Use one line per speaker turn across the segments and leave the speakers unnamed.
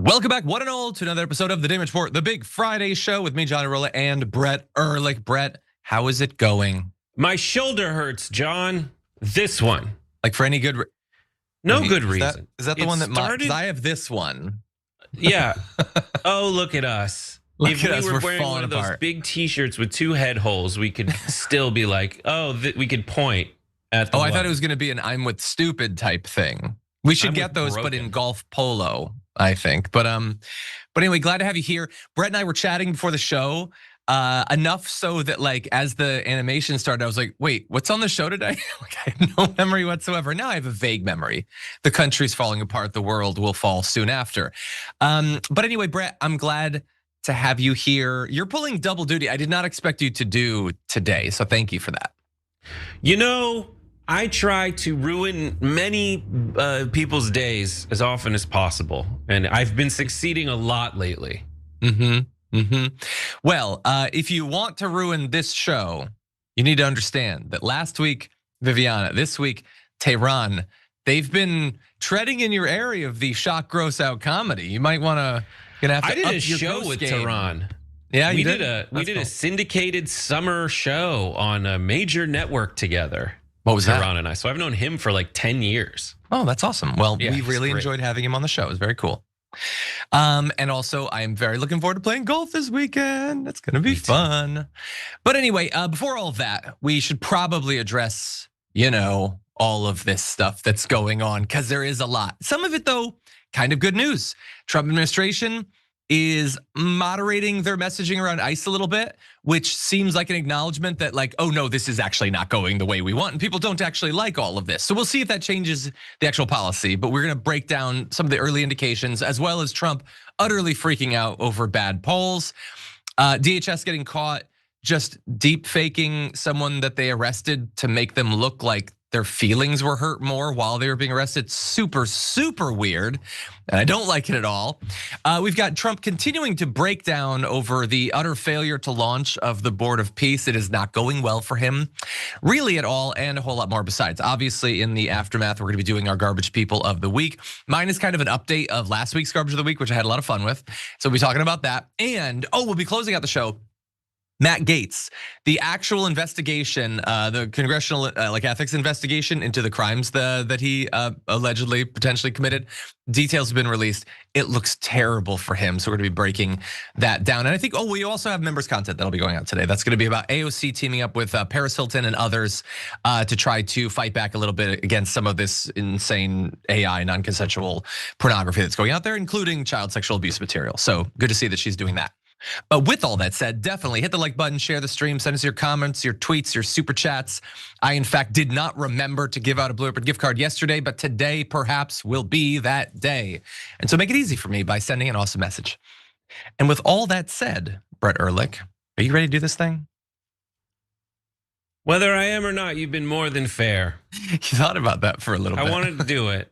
Welcome back, one and all, to another episode of the Damage Report, the Big Friday Show with me, John Iadarola, and Brett Erlich. Brett, how is it going?
My shoulder hurts, John. This one.
Like for any good
No good reason.
Is that the one that started? I have this one.
Yeah. Oh, look at us.
Look at us,
we were wearing
falling
one of
apart.
those big T-shirts with two head holes, we could still be like, oh, we could point at the
I thought it was going to be an "I'm with stupid" type thing. We should get those, but in golf polo, I think. But anyway, glad to have you here. Brett and I were chatting before the show, enough so that like as the animation started, I was like, wait, what's on the show today? Like I have no memory whatsoever. Now I have a vague memory. The country's falling apart. The world will fall soon after. But anyway, Brett, I'm glad to have you here. You're pulling double duty. I did not expect you to do today, so thank you for that.
You know, I try to ruin many people's days as often as possible, and I've been succeeding a lot lately.
Well, if you want to ruin this show, you need to understand that last week, Viviana, this week, Tehran, they've been treading in your area of the shock gross out comedy. You might want to have to
I did
up
a
your
show with
game.
Tehran.
Yeah,
we did a syndicated summer show on a major network together.
What was
Tehran
that?
and I. So I've known him for like 10 years.
Oh, that's awesome. Well,
Yeah,
we really enjoyed having him on the show. It was very cool. And also, I am very looking forward to playing golf this weekend. It's gonna be fun. But anyway, before all of that, we should probably address, all of this stuff that's going on, because there is a lot. Some of it, though, kind of good news. Trump administration is moderating their messaging around ICE a little bit, which seems like an acknowledgement that like, oh no, this is actually not going the way we want. And people don't actually like all of this. So we'll see if that changes the actual policy, but we're gonna break down some of the early indications, as well as Trump utterly freaking out over bad polls. DHS getting caught just deep faking someone that they arrested to make them look like their feelings were hurt more while they were being arrested. Super, super weird. And I don't like it at all. We've got Trump continuing to break down over the utter failure to launch of the Board of Peace. It is not going well for him, really at all, and a whole lot more besides. Obviously, in the aftermath, we're gonna be doing our Garbage People of the Week. Mine is kind of an update of last week's Garbage of the Week, which I had a lot of fun with. So we'll be talking about that. And, we'll be closing out the show. Matt Gaetz, the actual investigation, the congressional ethics investigation into the crimes that he allegedly potentially committed, details have been released. It looks terrible for him, so we're gonna be breaking that down. And I think, we also have members content that'll be going out today. That's gonna be about AOC teaming up with Paris Hilton and others to try to fight back a little bit against some of this insane AI non-consensual pornography that's going out there, including child sexual abuse material. So good to see that she's doing that. But with all that said, definitely hit the like button, share the stream, send us your comments, your tweets, your super chats. I, in fact, did not remember to give out a Blue Apron gift card yesterday, but today perhaps will be that day. And so make it easy for me by sending an awesome message. And with all that said, Brett Erlich, are you ready to do this thing?
Whether I am or not, you've been more than fair.
You thought about that for a little bit.
I wanted to do it.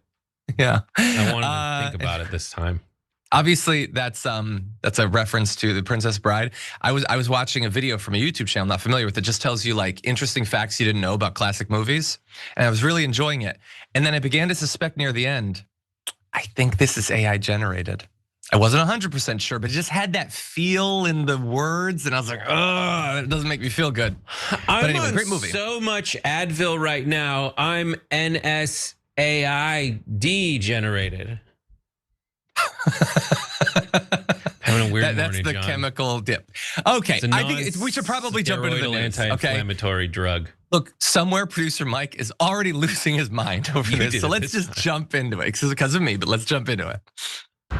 Yeah.
I wanted to think about it this time.
Obviously, that's a reference to The Princess Bride. I was watching a video from a YouTube channel, I'm not familiar with it, just tells you like interesting facts you didn't know about classic movies. And I was really enjoying it. And then I began to suspect near the end, I think this is AI generated. I wasn't 100% sure, but it just had that feel in the words, and I was like, oh, it doesn't make me feel good. But anyway, great movie.
So much Advil right now, I'm NSAID generated. Having a weird
That's
morning,
the
John.
Chemical dip. Okay, I think we should probably jump into the news.
Anti-inflammatory drug.
Look, somewhere producer Mike is already losing his mind over this, so let's just jump into it. It's because of me, but let's jump into it.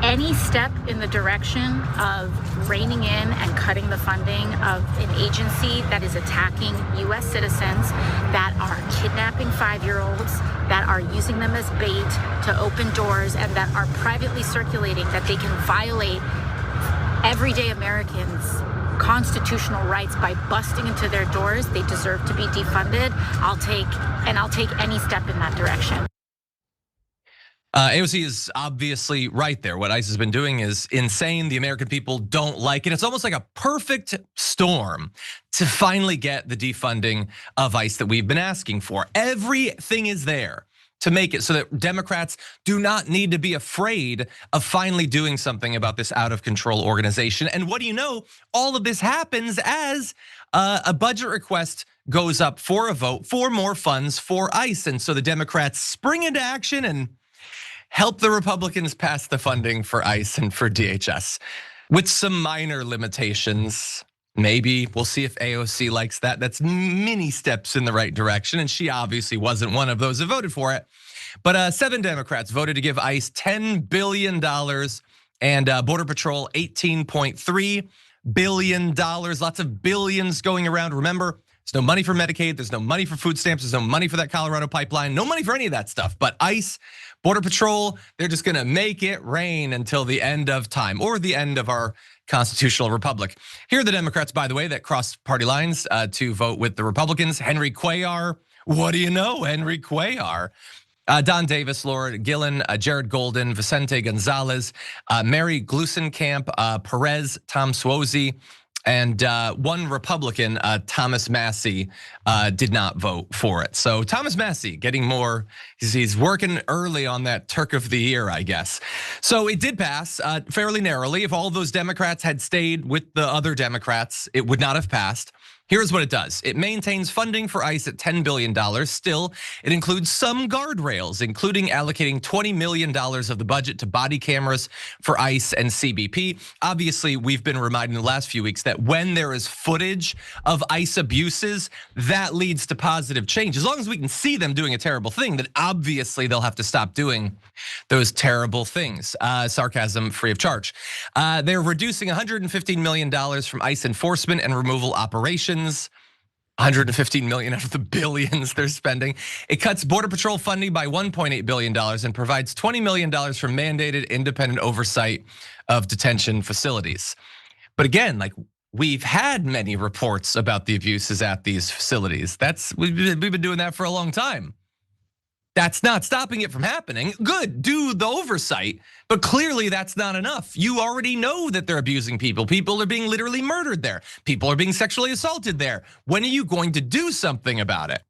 Any step in the direction of reining in and cutting the funding of an agency that is attacking US citizens, that are kidnapping 5-year-olds, that are using them as bait to open doors, and that are privately circulating that they can violate everyday Americans' constitutional rights by busting into their doors, they deserve to be defunded. I'll take any step in that direction.
AOC is obviously right there. What ICE has been doing is insane. The American people don't like it. It's almost like a perfect storm to finally get the defunding of ICE that we've been asking for. Everything is there. to make it so that Democrats do not need to be afraid of finally doing something about this out of control organization. And what do you know? All of this happens as a budget request goes up for a vote for more funds for ICE. And so the Democrats spring into action and help the Republicans pass the funding for ICE and for DHS with some minor limitations. Maybe we'll see if AOC likes that. That's mini steps in the right direction. And she obviously wasn't one of those who voted for it. But 7 Democrats voted to give ICE $10 billion and Border Patrol $18.3 billion. Lots of billions going around. Remember, there's no money for Medicaid. There's no money for food stamps. There's no money for that Colorado pipeline. No money for any of that stuff. But ICE, Border Patrol, they're just gonna make it rain until the end of time or the end of our constitutional republic. Here are the Democrats, by the way, that crossed party lines to vote with the Republicans. Henry Cuellar, what do you know, Henry Cuellar? Don Davis, Laura Gillen, Jared Golden, Vicente Gonzalez, Mary Glusenkamp, Perez, Tom Suozzi, and one Republican, Thomas Massey, did not vote for it. So Thomas Massey getting more, he's working early on that Turk of the Year, I guess. So it did pass fairly narrowly. If all of those Democrats had stayed with the other Democrats, it would not have passed. Here's what it does. It maintains funding for ICE at $10 billion. Still, it includes some guardrails, including allocating $20 million of the budget to body cameras for ICE and CBP. Obviously, we've been reminded in the last few weeks that when there is footage of ICE abuses, that leads to positive change. As long as we can see them doing a terrible thing, then obviously they'll have to stop doing those terrible things. Sarcasm free of charge. They're reducing $115 million from ICE enforcement and removal operations. 115 million out of the billions they're spending. It cuts Border Patrol funding by $1.8 billion and provides $20 million for mandated independent oversight of detention facilities. But again, like we've had many reports about the abuses at these facilities. We've been doing that for a long time. That's not stopping it from happening. Good, do the oversight, but clearly that's not enough. You already know that they're abusing people. People are being literally murdered there. People are being sexually assaulted there. When are you going to do something about it?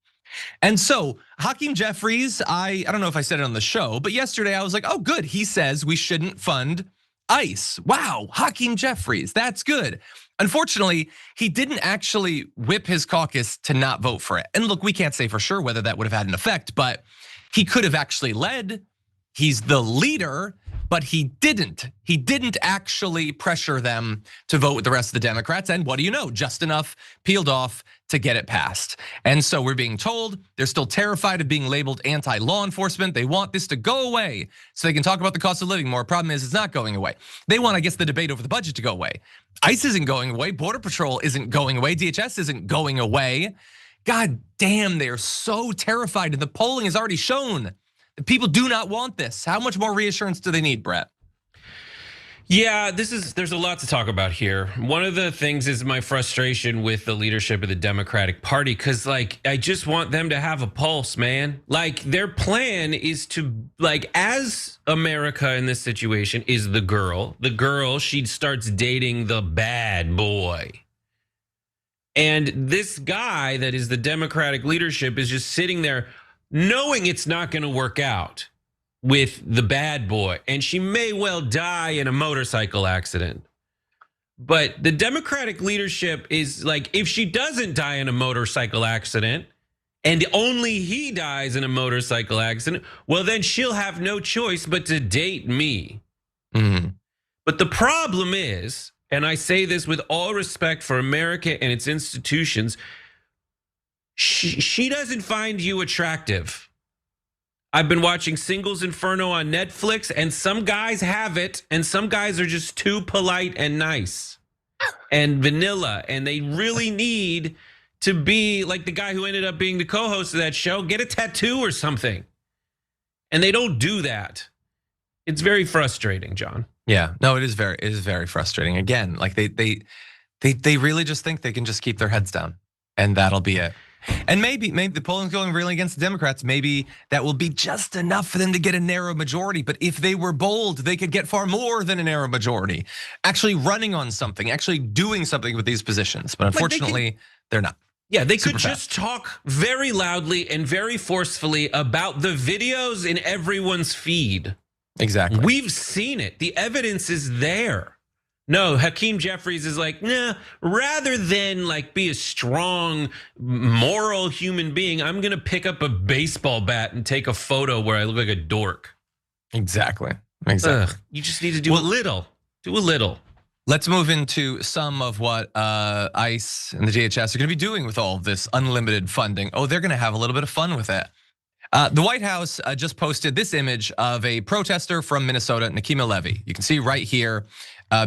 And so Hakeem Jeffries, I don't know if I said it on the show, but yesterday I was like, oh good, he says we shouldn't fund ICE. Wow, Hakeem Jeffries, that's good. Unfortunately, he didn't actually whip his caucus to not vote for it. And look, we can't say for sure whether that would have had an effect, but he could have actually led. He's the leader, but he didn't. He didn't actually pressure them to vote with the rest of the Democrats. And what do you know? Just enough peeled off to get it passed. And so we're being told they're still terrified of being labeled anti-law enforcement. They want this to go away so they can talk about the cost of living more. Problem is, it's not going away. They want, I guess, the debate over the budget to go away. ICE isn't going away. Border Patrol isn't going away. DHS isn't going away. God damn, they're so terrified, and the polling has already shown that people do not want this. How much more reassurance do they need, Brett?
Yeah, there's a lot to talk about here. One of the things is my frustration with the leadership of the Democratic Party, because like I just want them to have a pulse, man. Like their plan is to, like, as America in this situation is the girl, she starts dating the bad boy. And this guy that is the Democratic leadership is just sitting there knowing it's not gonna work out with the bad boy. And she may well die in a motorcycle accident. But the Democratic leadership is like, if she doesn't die in a motorcycle accident and only he dies in a motorcycle accident, well then she'll have no choice but to date me. But the problem is, and I say this with all respect for America and its institutions, she doesn't find you attractive. I've been watching Singles Inferno on Netflix, and some guys have it, and some guys are just too polite and nice and vanilla, and they really need to be like the guy who ended up being the co-host of that show, get a tattoo or something. And they don't do that. It's very frustrating, John.
Yeah, no, it is very frustrating. Again, like they really just think they can just keep their heads down and that'll be it. And maybe the polling's going really against the Democrats. Maybe that will be just enough for them to get a narrow majority. But if they were bold, they could get far more than a narrow majority. Actually running on something, actually doing something with these positions. But unfortunately, they're not.
Yeah, they could just talk very loudly and very forcefully about the videos in everyone's feed.
Exactly.
We've seen it. The evidence is there. No, Hakeem Jeffries is like, nah, rather than like be a strong, moral human being, I'm going to pick up a baseball bat and take a photo where I look like a dork.
Exactly.
You just need to do a little. Do a little.
Let's move into some of what ICE and the DHS are going to be doing with all of this unlimited funding. Oh, they're going to have a little bit of fun with it. The White House just posted this image of a protester from Minnesota, Nikema Levy. You can see right here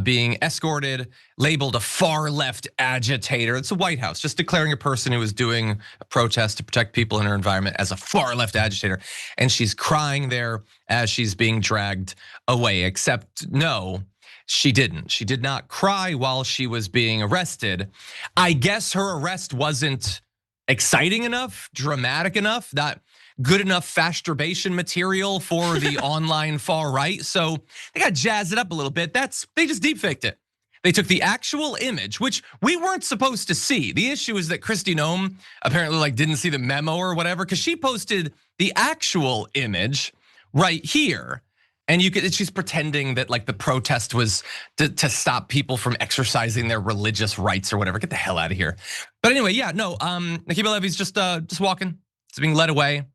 being escorted, labeled a far left agitator. It's the White House just declaring a person who was doing a protest to protect people in her environment as a far left agitator. And she's crying there as she's being dragged away, except no, she didn't. She did not cry while she was being arrested. I guess her arrest wasn't exciting enough, dramatic enough, not good enough fasturbation material for the online far right. So they got jazzed it up a little bit. They just deep faked it. They took the actual image, which we weren't supposed to see. The issue is that Kristi Noem apparently like didn't see the memo or whatever, because she posted the actual image right here. And she's pretending that like the protest was to stop people from exercising their religious rights or whatever. Get the hell out of here. But anyway, yeah, no, Nikema Levy's just walking, it's being led away.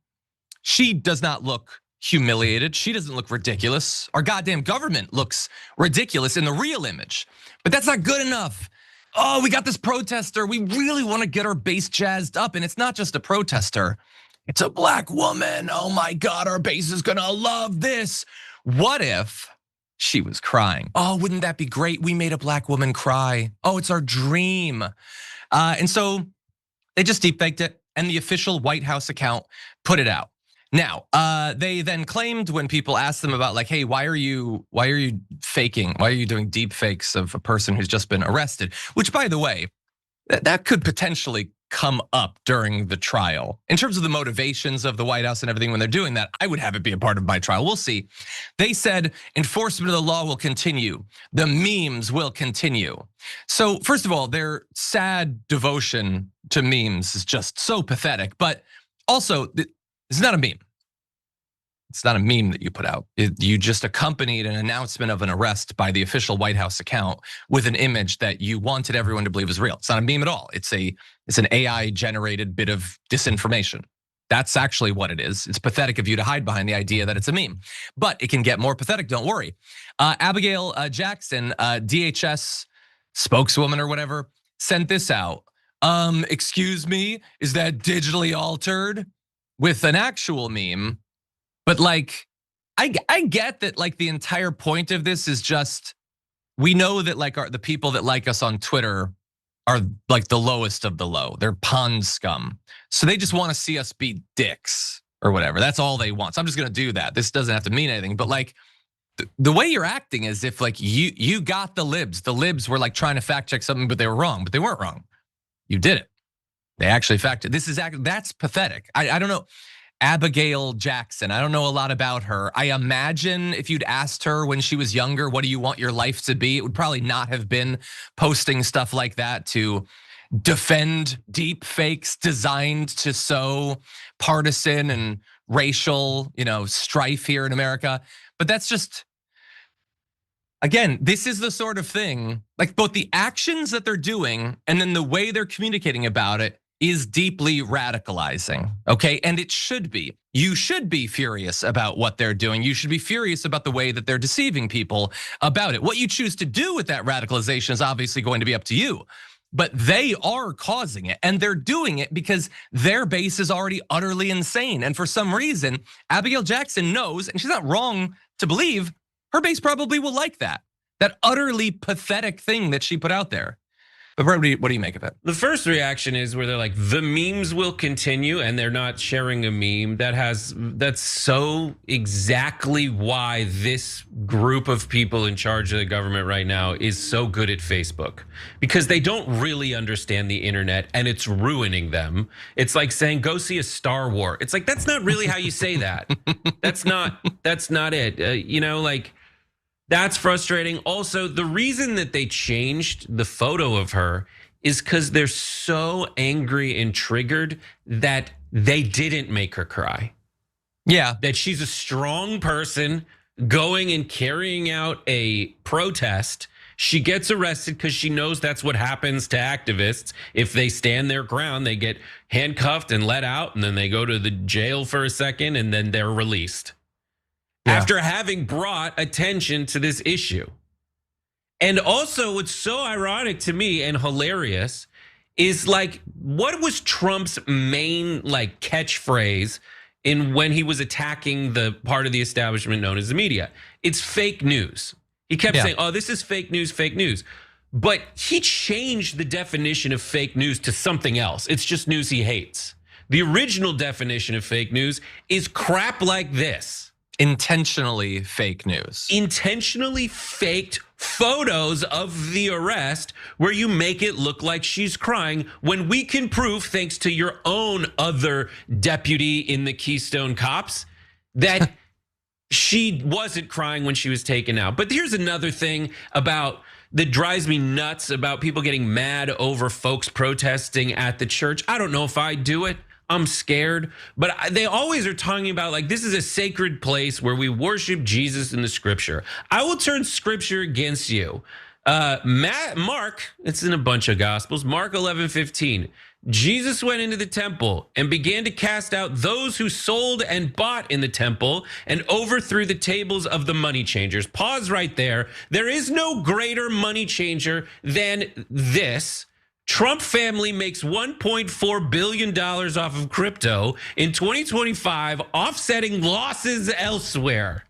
She does not look humiliated. She doesn't look ridiculous. Our goddamn government looks ridiculous in the real image, but that's not good enough. Oh, we got this protester. We really want to get our base jazzed up. And it's not just a protester. It's a black woman. Oh my God, our base is gonna love this. What if she was crying? Oh, wouldn't that be great? We made a black woman cry. Oh, it's our dream. And so they just deep faked it, and the official White House account put it out. Now, they then claimed when people asked them about like, hey, why are you faking? Why are you doing deep fakes of a person who's just been arrested? Which, by the way, that could potentially come up during the trial. In terms of the motivations of the White House and everything when they're doing that, I would have it be a part of my trial. We'll see. They said enforcement of the law will continue. The memes will continue. So first of all, their sad devotion to memes is just so pathetic, but also it's not a meme. It's not a meme that you put out. You just accompanied an announcement of an arrest by the official White House account with an image that you wanted everyone to believe was real. It's not a meme at all. It's an AI generated bit of disinformation. That's actually what it is. It's pathetic of you to hide behind the idea that it's a meme, but it can get more pathetic, don't worry. Abigail Jackson, DHS spokeswoman or whatever, sent this out. Excuse me, is that digitally altered? With an actual meme. But like, I get that like the entire point of this is just, we know that like the people that like us on Twitter are like the lowest of the low. They're pond scum. So they just want to see us be dicks or whatever. That's all they want. So I'm just gonna do that. This doesn't have to mean anything, but like the way you're acting is if like you got the libs. The libs were like trying to fact check something, but they were wrong, but they weren't wrong. You did it. They actually factored. That's pathetic. I don't know. Abigail Jackson, I don't know a lot about her. I imagine if you'd asked her when she was younger, what do you want your life to be? It would probably not have been posting stuff like that to defend deep fakes designed to sow partisan and racial, strife here in America. But that's just, again, this is the sort of thing, like both the actions that they're doing and then the way they're communicating about it is deeply radicalizing, okay? And it should be. You should be furious about what they're doing. You should be furious about the way that they're deceiving people about it. What you choose to do with that radicalization is obviously going to be up to you. But they are causing it, and they're doing it because their base is already utterly insane. And for some reason, Abigail Jackson knows, and she's not wrong to believe, her base probably will like that utterly pathetic thing that she put out there. But what do you make of it?
The first reaction is where they're like, the memes will continue, and they're not sharing a meme. That's so exactly why this group of people in charge of the government right now is so good at Facebook, because they don't really understand the internet and it's ruining them. It's like saying, go see a Star Wars. It's like, that's not really how you say that. That's not it. Like, that's frustrating. Also, the reason that they changed the photo of her is because they're so angry and triggered that they didn't make her cry.
Yeah.
That she's a strong person going and carrying out a protest. She gets arrested because she knows that's what happens to activists. If they stand their ground, they get handcuffed and let out, and then they go to the jail for a second, and then they're released. Yeah. After having brought attention to this issue. And also what's so ironic to me and hilarious is like, what was Trump's main like catchphrase in when he was attacking the part of the establishment known as the media? It's fake news. He kept saying, oh, this is fake news, fake news. But he changed the definition of fake news to something else. It's just news he hates. The original definition of fake news is crap like this.
Intentionally fake news.
Intentionally faked photos of the arrest where you make it look like she's crying when we can prove, thanks to your own other deputy in the Keystone Cops, that she wasn't crying when she was taken out. But here's another thing that drives me nuts about people getting mad over folks protesting at the church. I don't know if I'd do it. I'm scared, but they always are talking about like, this is a sacred place where we worship Jesus in the scripture. I will turn scripture against you. Mark, it's in a bunch of gospels, Mark 11:15. Jesus went into the temple and began to cast out those who sold and bought in the temple and overthrew the tables of the money changers. Pause right there. There is no greater money changer than this. Trump family makes $1.4 billion off of crypto in 2025, offsetting losses elsewhere.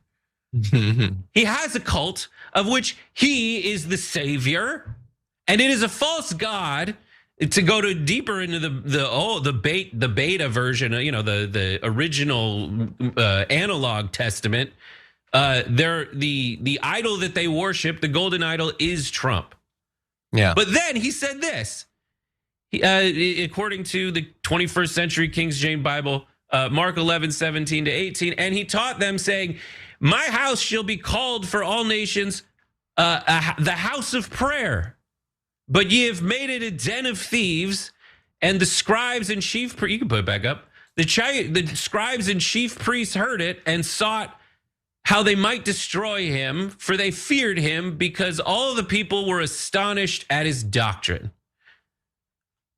He has a cult of which he is the savior, and it is a false god. To go deeper into the beta version, the original analog testament, the idol that they worship, the golden idol, is Trump.
Yeah.
But then he said this, according to the 21st Century King James Bible, Mark 11:17-18, and he taught them, saying, "My house shall be called for all nations the house of prayer. But ye have made it a den of thieves, and the scribes and chief priests," you can put it back up, the scribes and chief priests heard it and sought how they might destroy him, for they feared him, because all the people were astonished at his doctrine.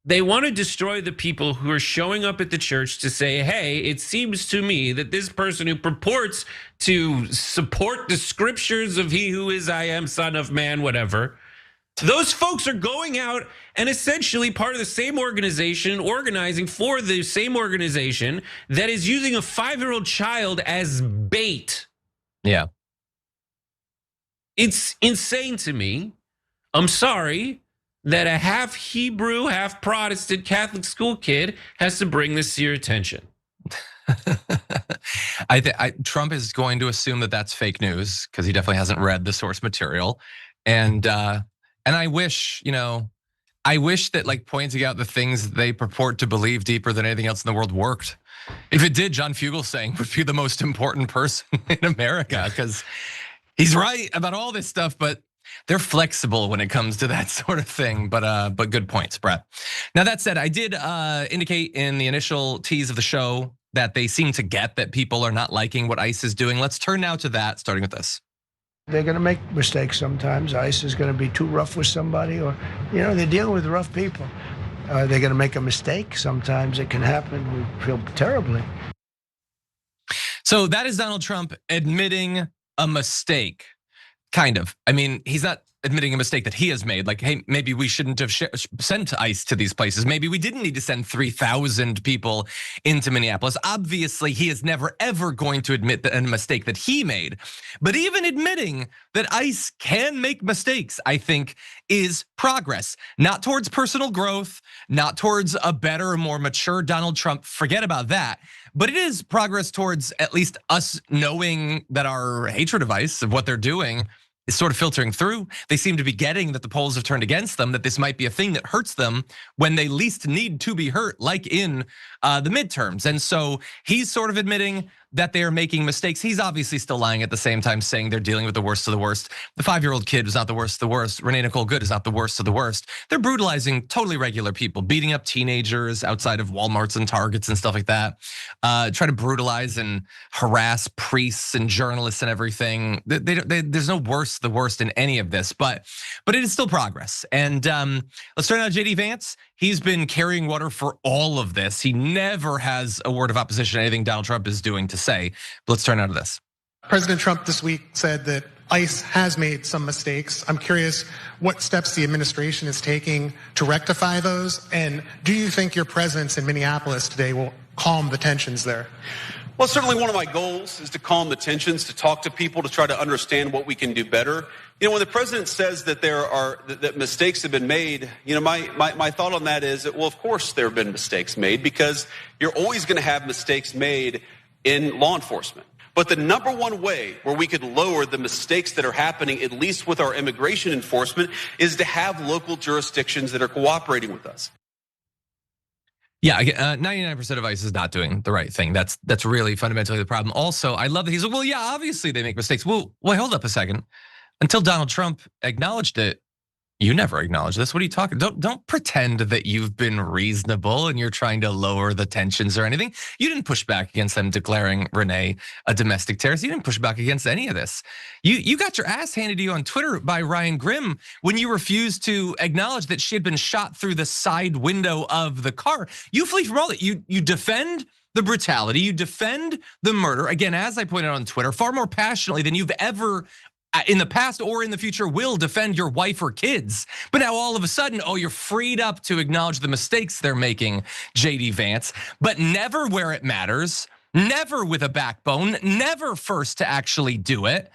They want to destroy the people who are showing up at the church to say, hey, it seems to me that this person who purports to support the scriptures of he who is I am, son of man, whatever, those folks are going out and essentially part of the same organization, organizing for the same organization that is using a 5-year-old child as bait.
Yeah.
It's insane to me. I'm sorry that a half Hebrew, half Protestant Catholic school kid has to bring this to your attention.
Trump is going to assume that that's fake news because he definitely hasn't read the source material. And I wish, that like pointing out the things they purport to believe deeper than anything else in the world worked. If it did, John Fugelsang would be the most important person in America because he's right about all this stuff, but they're flexible when it comes to that sort of thing. But good points, Brett. Now that said, I did indicate in the initial tease of the show that they seem to get that people are not liking what ICE is doing. Let's turn now to that, starting with this.
They're going to make mistakes sometimes. ICE is going to be too rough with somebody, or they're dealing with rough people. They're going to make a mistake. Sometimes it can happen. We feel terribly.
So that is Donald Trump admitting a mistake, kind of. I mean, he's not admitting a mistake that he has made. Like, hey, maybe we shouldn't have sent ICE to these places. Maybe we didn't need to send 3,000 people into Minneapolis. Obviously, he is never, ever going to admit that a mistake that he made. But even admitting that ICE can make mistakes, I think, is progress. Not towards personal growth, not towards a better, more mature Donald Trump. Forget about that. But it is progress towards at least us knowing that our hatred of ICE, of what they're doing, is sort of filtering through. They seem to be getting that the polls have turned against them, that this might be a thing that hurts them when they least need to be hurt, like in the midterms. And so he's sort of admitting that they are making mistakes. He's obviously still lying at the same time, saying they're dealing with the worst of the worst. The 5-year-old kid is not the worst of the worst. Renee Nicole Good is not the worst of the worst. They're brutalizing totally regular people, beating up teenagers outside of Walmarts and Targets and stuff like that. Try to brutalize and harass priests and journalists and everything. There's no worst the worst in any of this, but it is still progress. And let's turn out JD Vance. He's been carrying water for all of this. He never has a word of opposition to anything Donald Trump is doing to say. But let's turn out of this.
President Trump this week said that ICE has made some mistakes. I'm curious what steps the administration is taking to rectify those. And do you think your presence in Minneapolis today will calm the tensions there?
Well, certainly one of my goals is to calm the tensions, to talk to people, to try to understand what we can do better. You know, when the president says that that mistakes have been made, you know, my thought on that is that, well, of course there have been mistakes made, because you're always going to have mistakes made in law enforcement. But the number one way where we could lower the mistakes that are happening, at least with our immigration enforcement, is to have local jurisdictions that are cooperating with us.
Yeah, 99% of ICE is not doing the right thing. That's really fundamentally the problem. Also, I love that he's like, well, yeah, obviously they make mistakes. Well, hold up a second. Until Donald Trump acknowledged it, you never acknowledged this. What are you talking? Don't pretend that you've been reasonable and you're trying to lower the tensions or anything. You didn't push back against them declaring Renee a domestic terrorist. You didn't push back against any of this. You got your ass handed to you on Twitter by Ryan Grimm when you refused to acknowledge that she had been shot through the side window of the car. You flee from all that. You defend the brutality. You defend the murder. Again, as I pointed out on Twitter, far more passionately than you've ever in the past or in the future will defend your wife or kids. But now all of a sudden, oh, you're freed up to acknowledge the mistakes they're making, JD Vance, but never where it matters, never with a backbone, never first to actually do it.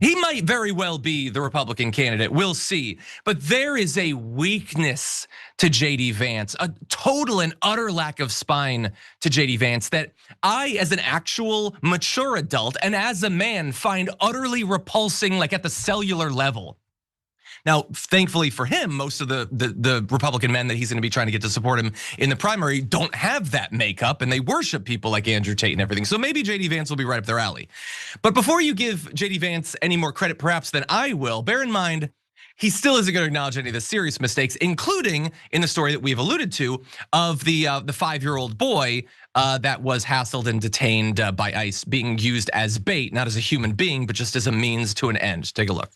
He might very well be the Republican candidate, we'll see. But there is a weakness to JD Vance, a total and utter lack of spine to JD Vance that I, as an actual mature adult and as a man, find utterly repulsing, like at the cellular level. Now, thankfully for him, most of the Republican men that he's going to be trying to get to support him in the primary don't have that makeup, and they worship people like Andrew Tate and everything. So maybe JD Vance will be right up their alley. But before you give JD Vance any more credit, perhaps, than I will, bear in mind, he still isn't going to acknowledge any of the serious mistakes, including in the story that we've alluded to of the 5-year-old boy that was hassled and detained by ICE, being used as bait, not as a human being, but just as a means to an end. Take a look.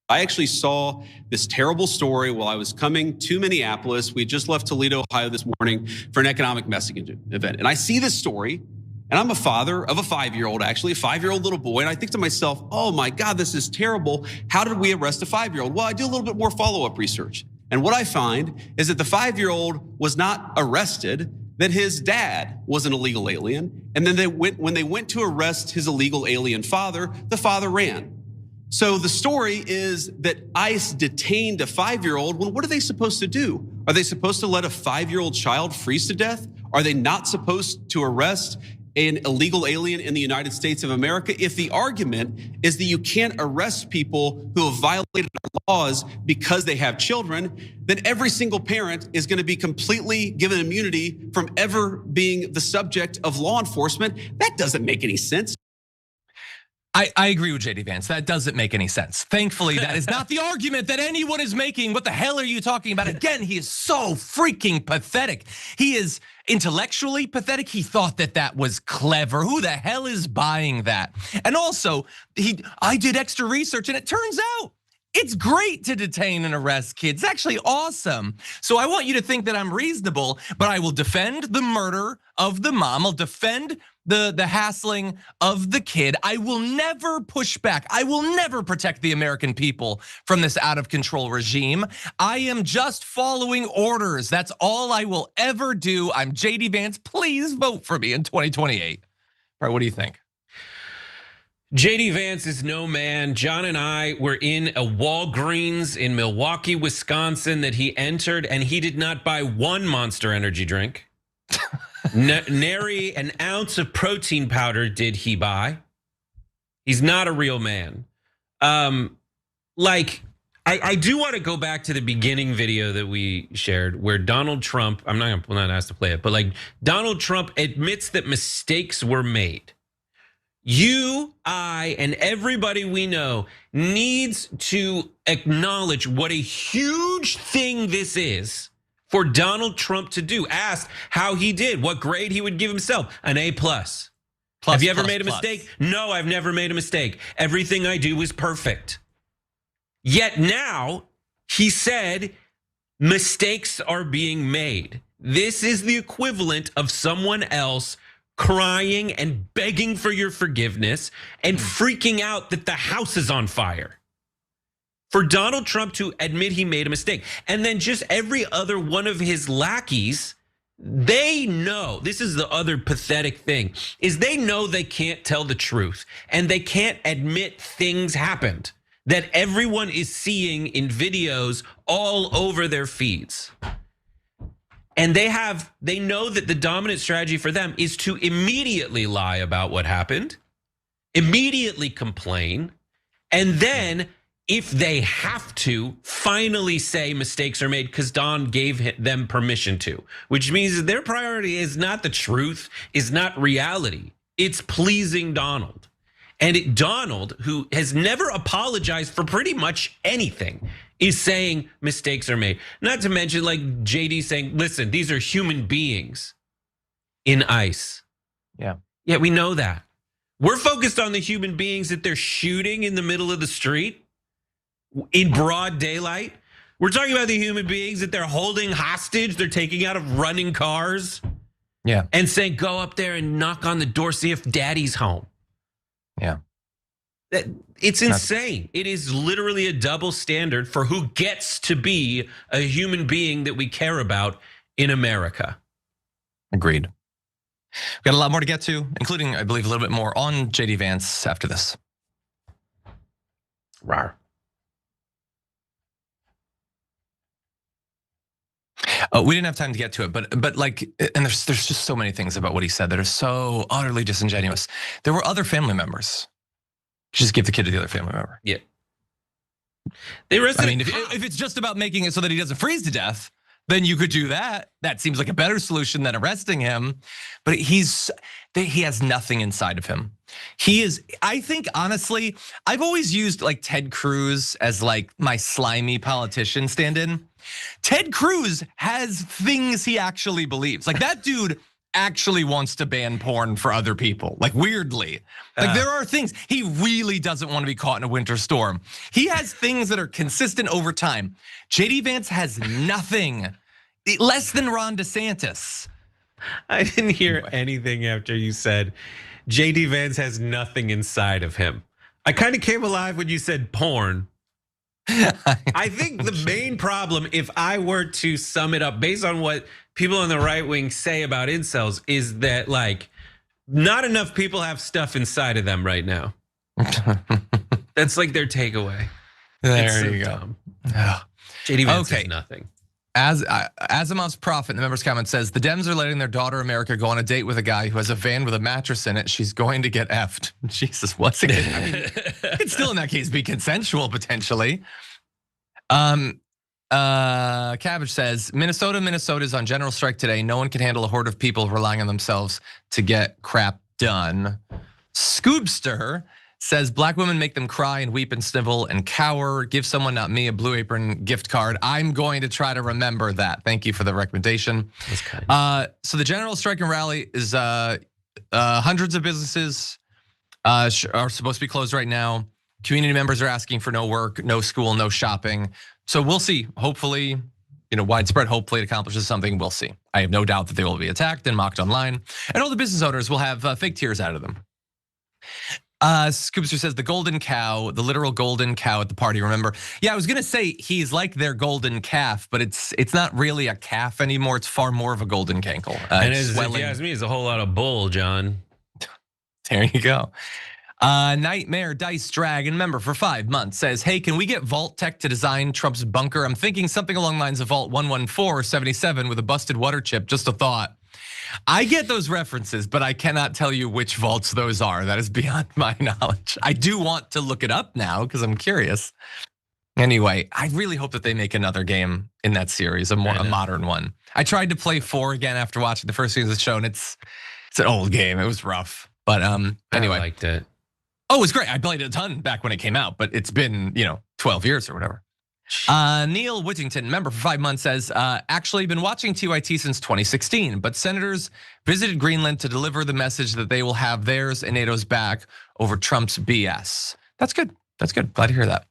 I actually saw this terrible story while I was coming to Minneapolis. We just left Toledo, Ohio this morning for an economic messaging event. And I see this story, and I'm a father of a 5-year-old, actually, a 5-year-old little boy. And I think to myself, oh my God, this is terrible. How did we arrest a 5-year-old? Well, I do a little bit more follow-up research. And what I find is that the 5-year-old was not arrested, that his dad was an illegal alien. And then when they went to arrest his illegal alien father, the father ran. So the story is that ICE detained a 5-year-old. Well, what are they supposed to do? Are they supposed to let a 5-year-old child freeze to death? Are they not supposed to arrest an illegal alien in the United States of America? If the argument is that you can't arrest people who have violated our laws because they have children, then every single parent is going to be completely given immunity from ever being the subject of law enforcement. That doesn't make any sense.
I agree with JD Vance. That doesn't make any sense. Thankfully, that is not the argument that anyone is making. What the hell are you talking about? Again, he is so freaking pathetic. He is intellectually pathetic. He thought that was clever. Who the hell is buying that? And also, I did extra research, and it turns out it's great to detain and arrest kids. It's actually awesome. So I want you to think that I'm reasonable, but I will defend the murder of the mom. I'll defend the hassling of the kid. I will never push back. I will never protect the American people from this out of control regime. I am just following orders. That's all I will ever do. I'm JD Vance. Please vote for me in 2028. All right, what do you think?
JD Vance is no man. John and I were in a Walgreens in Milwaukee, Wisconsin that he entered, and he did not buy one Monster Energy drink. Nary an ounce of protein powder did he buy. He's not a real man. I do want to go back to the beginning video that we shared where Donald Trump, I'm not asked to play it, but like Donald Trump admits that mistakes were made. You, I, and everybody we know needs to acknowledge what a huge thing this is for Donald Trump to do. Asked how he did, what grade he would give himself, an A+. Have you ever made a mistake? No, I've never made a mistake. Everything I do is perfect. Yet now he said mistakes are being made. This is the equivalent of someone else crying and begging for your forgiveness and freaking out that the house is on fire. For Donald Trump to admit he made a mistake, and then just every other one of his lackeys, they know, this is the other pathetic thing, is they know they can't tell the truth and they can't admit things happened that everyone is seeing in videos all over their feeds. And they know that the dominant strategy for them is to immediately lie about what happened, immediately complain, and then if they have to, finally say mistakes are made because Don gave them permission to, which means that their priority is not the truth, is not reality. It's pleasing Donald. And Donald, who has never apologized for pretty much anything, is saying mistakes are made. Not to mention like JD saying, listen, these are human beings in ICE.
Yeah.
Yeah, we know that. We're focused on the human beings that they're shooting in the middle of the street in broad daylight. We're talking about the human beings that they're holding hostage. They're taking out of running cars.
Yeah.
And saying, go up there and knock on the door, see if daddy's home.
Yeah.
It's insane. It is literally a double standard for who gets to be a human being that we care about in America.
Agreed. We've got a lot more to get to, including, I believe, a little bit more on JD Vance after this.
Rawr.
We didn't have time to get to it, but like, and there's just so many things about what he said that are so utterly disingenuous. There were other family members. Just give the kid to the other family member.
Yeah.
I mean, if it's just about making it so that he doesn't freeze to death, then you could do that. That seems like a better solution than arresting him. But he has nothing inside of him. He is, I think, honestly, I've always used like Ted Cruz as like my slimy politician stand-in. Ted Cruz has things he actually believes. Like that dude actually wants to ban porn for other people, like weirdly. Like there are things, he really doesn't want to be caught in a winter storm. He has things that are consistent over time. JD Vance has nothing, less than Ron DeSantis.
I didn't hear anything after you said JD Vance has nothing inside of him. I kind of came alive when you said porn. I think the main problem, if I were to sum it up based on what people on the right wing say about incels, is that like not enough people have stuff inside of them right now. That's like their takeaway.
There you go.
JD Vance has nothing.
As Asimov's prophet in the members' comment says, the Dems are letting their daughter America go on a date with a guy who has a van with a mattress in it. She's going to get effed. Jesus, what's it? I mean, it could still in that case be consensual potentially. Cabbage says, Minnesota's on general strike today. No one can handle a horde of people relying on themselves to get crap done. Scoobster says black women make them cry and weep and snivel and cower. Give someone, not me, a Blue Apron gift card. I'm going to try to remember that. Thank you for the recommendation.
That's kind.
So the general strike and rally is hundreds of businesses are supposed to be closed right now. Community members are asking for no work, no school, no shopping. So we'll see. Hopefully, widespread. Hopefully, it accomplishes something. We'll see. I have no doubt that they will be attacked and mocked online, and all the business owners will have fake tears out of them. Scoopster says the golden cow, the literal golden cow at the party. Remember? Yeah, I was gonna say he's like their golden calf, but it's not really a calf anymore. It's far more of a golden cankle.
And if you ask me, it's a whole lot of bull, John.
There you go. Nightmare Dice Dragon member for 5 months says, hey, can we get Vault Tech to design Trump's bunker? I'm thinking something along the lines of Vault 11477 with a busted water chip. Just a thought. I get those references, but I cannot tell you which vaults those are. That is beyond my knowledge. I do want to look it up now because I'm curious. Anyway, I really hope that they make another game in that series, a modern one. I tried to play 4 again after watching the first season of the show, and it's an old game. It was rough. But anyway.
I liked it.
Oh, it was great. I played it a ton back when it came out, but it's been, 12 years or whatever. Neil Whittington, member for 5 months, says, actually been watching TYT since 2016, but senators visited Greenland to deliver the message that they will have theirs and NATO's back over Trump's BS. That's good. That's good. Glad to hear that.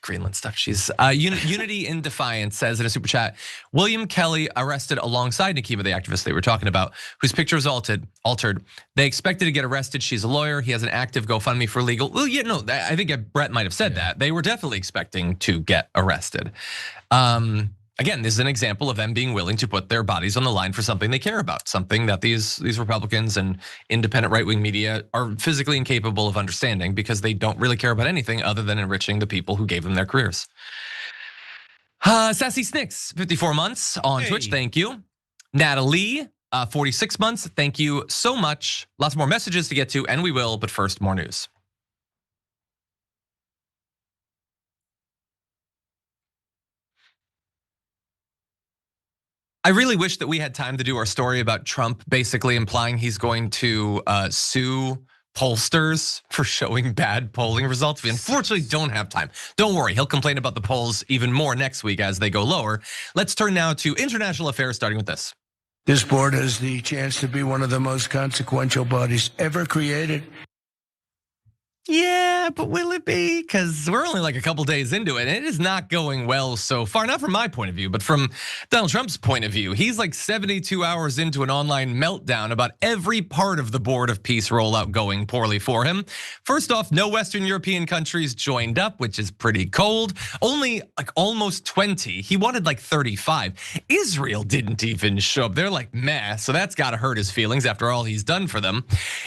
Greenland stuff. She's Unity in Defiance says in a super chat, William Kelly arrested alongside Nikema, the activist they were talking about, whose picture was altered. They expected to get arrested. She's a lawyer. He has an active GoFundMe for legal. Well, I think Brett might have said that. They were definitely expecting to get arrested. Again, this is an example of them being willing to put their bodies on the line for something they care about, something that these Republicans and independent right-wing media are physically incapable of understanding because they don't really care about anything other than enriching the people who gave them their careers. Sassy Snicks, 54 months on Twitch, thank you. Natalie, 46 months, thank you so much. Lots more messages to get to, and we will, but first, more news. I really wish that we had time to do our story about Trump basically implying he's going to sue pollsters for showing bad polling results. We unfortunately don't have time. Don't worry, he'll complain about the polls even more next week as they go lower. Let's turn now to international affairs, starting with this.
This board has the chance to be one of the most consequential bodies ever created.
Yeah, but will it be? Because we're only like a couple days into it, and it is not going well so far. Not from my point of view, but from Donald Trump's point of view. He's like 72 hours into an online meltdown about every part of the Board of Peace rollout going poorly for him. First off, no Western European countries joined up, which is pretty cold. Only like almost 20. He wanted like 35. Israel didn't even show up. They're like, meh. So that's got to hurt his feelings after all he's done for them.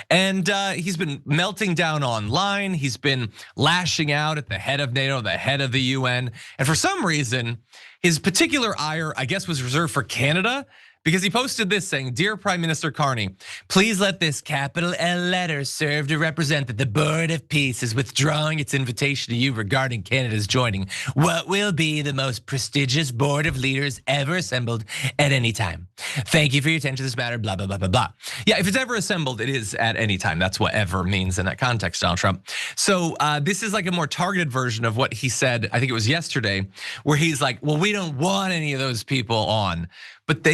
And he's been melting down online. He's been lashing out at the head of NATO, the head of the UN. And for some reason, his particular ire, I guess, was reserved for Canada, because he posted this saying, Dear Prime Minister Carney, please let this capital L letter serve to represent that the Board of Peace is withdrawing its invitation to you regarding Canada's joining what will be the most prestigious board of leaders ever assembled at any time. Thank you for your attention to this matter, blah, blah, blah, blah, blah. Yeah, if it's ever assembled, it is at any time. That's what ever means in that context, Donald Trump. So this is like a more targeted version of what he said, I think it was yesterday, where he's like, well, we don't want any of those people on, but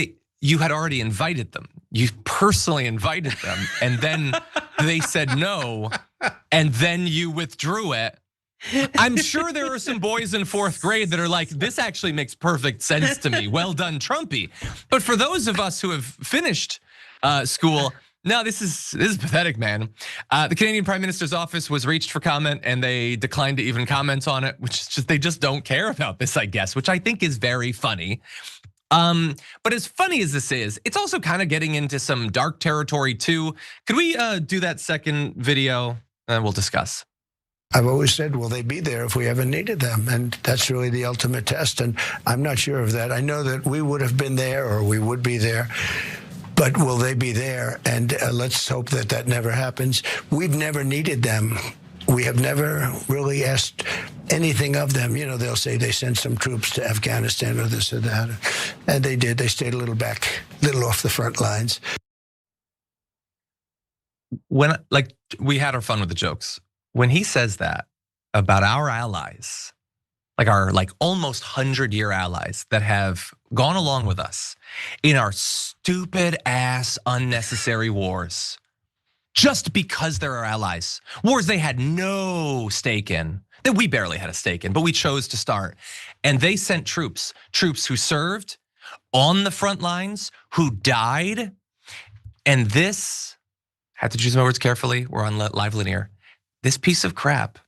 you had already invited them. You personally invited them, and then they said no, and then you withdrew it. I'm sure there are some boys in 4th grade that are like, this actually makes perfect sense to me. Well done, Trumpy. But for those of us who have finished school, no, this is pathetic, man. The Canadian Prime Minister's office was reached for comment, and they declined to even comment on it, which is just, they just don't care about this, I guess, which I think is very funny. But as funny as this is, it's also kind of getting into some dark territory too. Could we do that second video and we'll discuss?
I've always said, will they be there if we ever needed them? And that's really the ultimate test. And I'm not sure of that. I know that we would have been there, or we would be there, but will they be there? And let's hope that that never happens. We've never needed them. We have never really asked anything of them. You know, they'll say they sent some troops to Afghanistan or this or that. And they did. They stayed a little back, little off the front lines.
When, like, we had our fun with the jokes. When he says that about our allies, like our almost 100-year allies that have gone along with us in our stupid ass unnecessary wars, just because they're our allies, wars they had no stake in, that we barely had a stake in, but we chose to start. And they sent troops who served on the front lines, who died. And this, had to choose my words carefully, we're on live linear. This piece of crap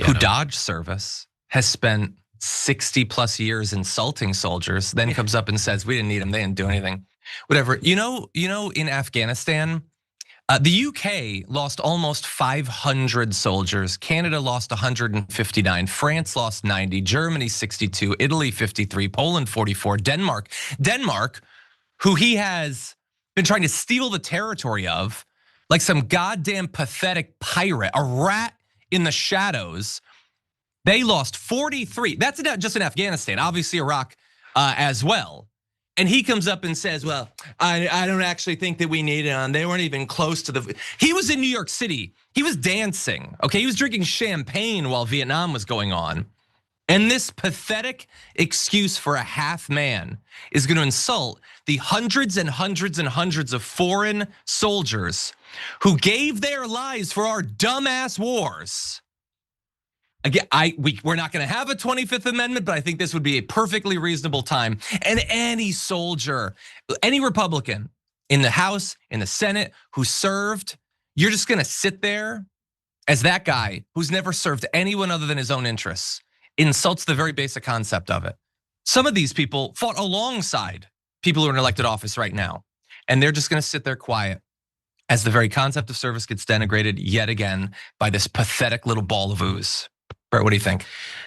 who dodged service has spent 60 plus years insulting soldiers, then comes up and says, we didn't need them, they didn't do anything. Whatever, you know, in Afghanistan, the UK lost almost 500 soldiers. Canada lost 159. France lost 90. Germany 62. Italy 53. Poland 44. Denmark, who he has been trying to steal the territory of, like some goddamn pathetic pirate, a rat in the shadows. They lost 43. That's just in Afghanistan. Obviously Iraq as well. And he comes up and says, well, I don't actually think that we need it. They weren't even close to the, he was in New York City. He was dancing, okay? He was drinking champagne while Vietnam was going on. And this pathetic excuse for a half man is gonna insult the hundreds and hundreds and hundreds of foreign soldiers who gave their lives for our dumbass wars. Again, we're not gonna have a 25th Amendment, but I think this would be a perfectly reasonable time. And any soldier, any Republican in the House, in the Senate who served, you're just gonna sit there as that guy who's never served anyone other than his own interests, insults the very basic concept of it. Some of these people fought alongside people who are in elected office right now, and they're just gonna sit there quiet as the very concept of service gets denigrated yet again by this pathetic little ball of ooze. Brett, what do you think?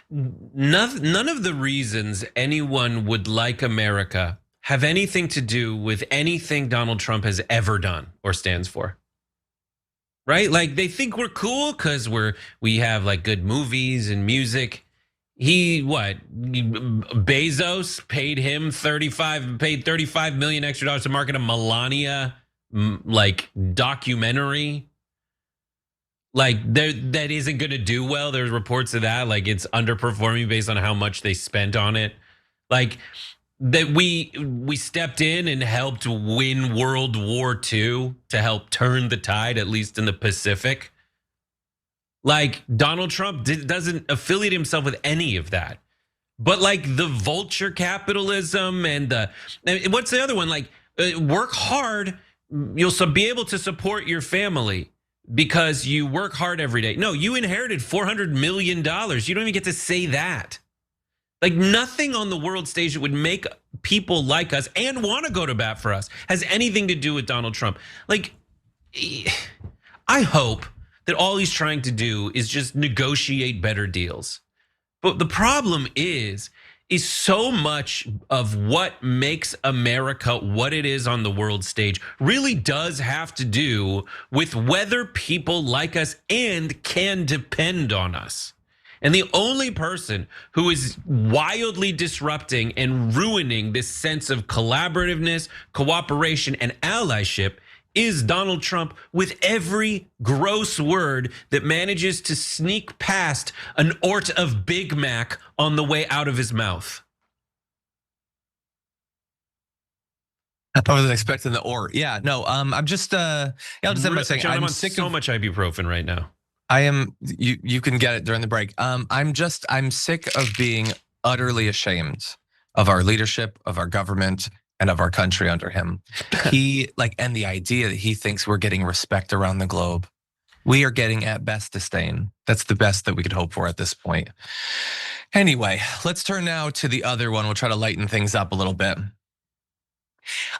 None of the reasons anyone would like America have anything to do with anything Donald Trump has ever done or stands for. Right? Like they think we're cool because we have like good movies and music. Bezos paid 35 million extra dollars to market a Melania like documentary. Like that isn't gonna do well. There's reports of that, like it's underperforming based on how much they spent on it. Like that we stepped in and helped win World War II to help turn the tide, at least in the Pacific. Like Donald Trump doesn't affiliate himself with any of that. But like the vulture capitalism and what's the other one? Like work hard, you'll be able to support your family because you work hard every day. No, you inherited $400 million. You don't even get to say that. Like nothing on the world stage that would make people like us and want to go to bat for us has anything to do with Donald Trump. Like, I hope that all he's trying to do is just negotiate better deals. But the problem is so much of what makes America what it is on the world stage really does have to do with whether people like us and can depend on us. And the only person who is wildly disrupting and ruining this sense of collaborativeness, cooperation, and allyship is Donald Trump, with every gross word that manages to sneak past an ort of Big Mac on the way out of his mouth.
I wasn't expecting the or. Yeah, no, I'm just, I'll just end by saying
John, I'm on
sick
so much ibuprofen right now.
I am, you can get it during the break. I'm sick of being utterly ashamed of our leadership, of our government, and of our country under him. And the idea that he thinks we're getting respect around the globe. We are getting at best disdain. That's the best that we could hope for at this point. Anyway, let's turn now to the other one. We'll try to lighten things up a little bit.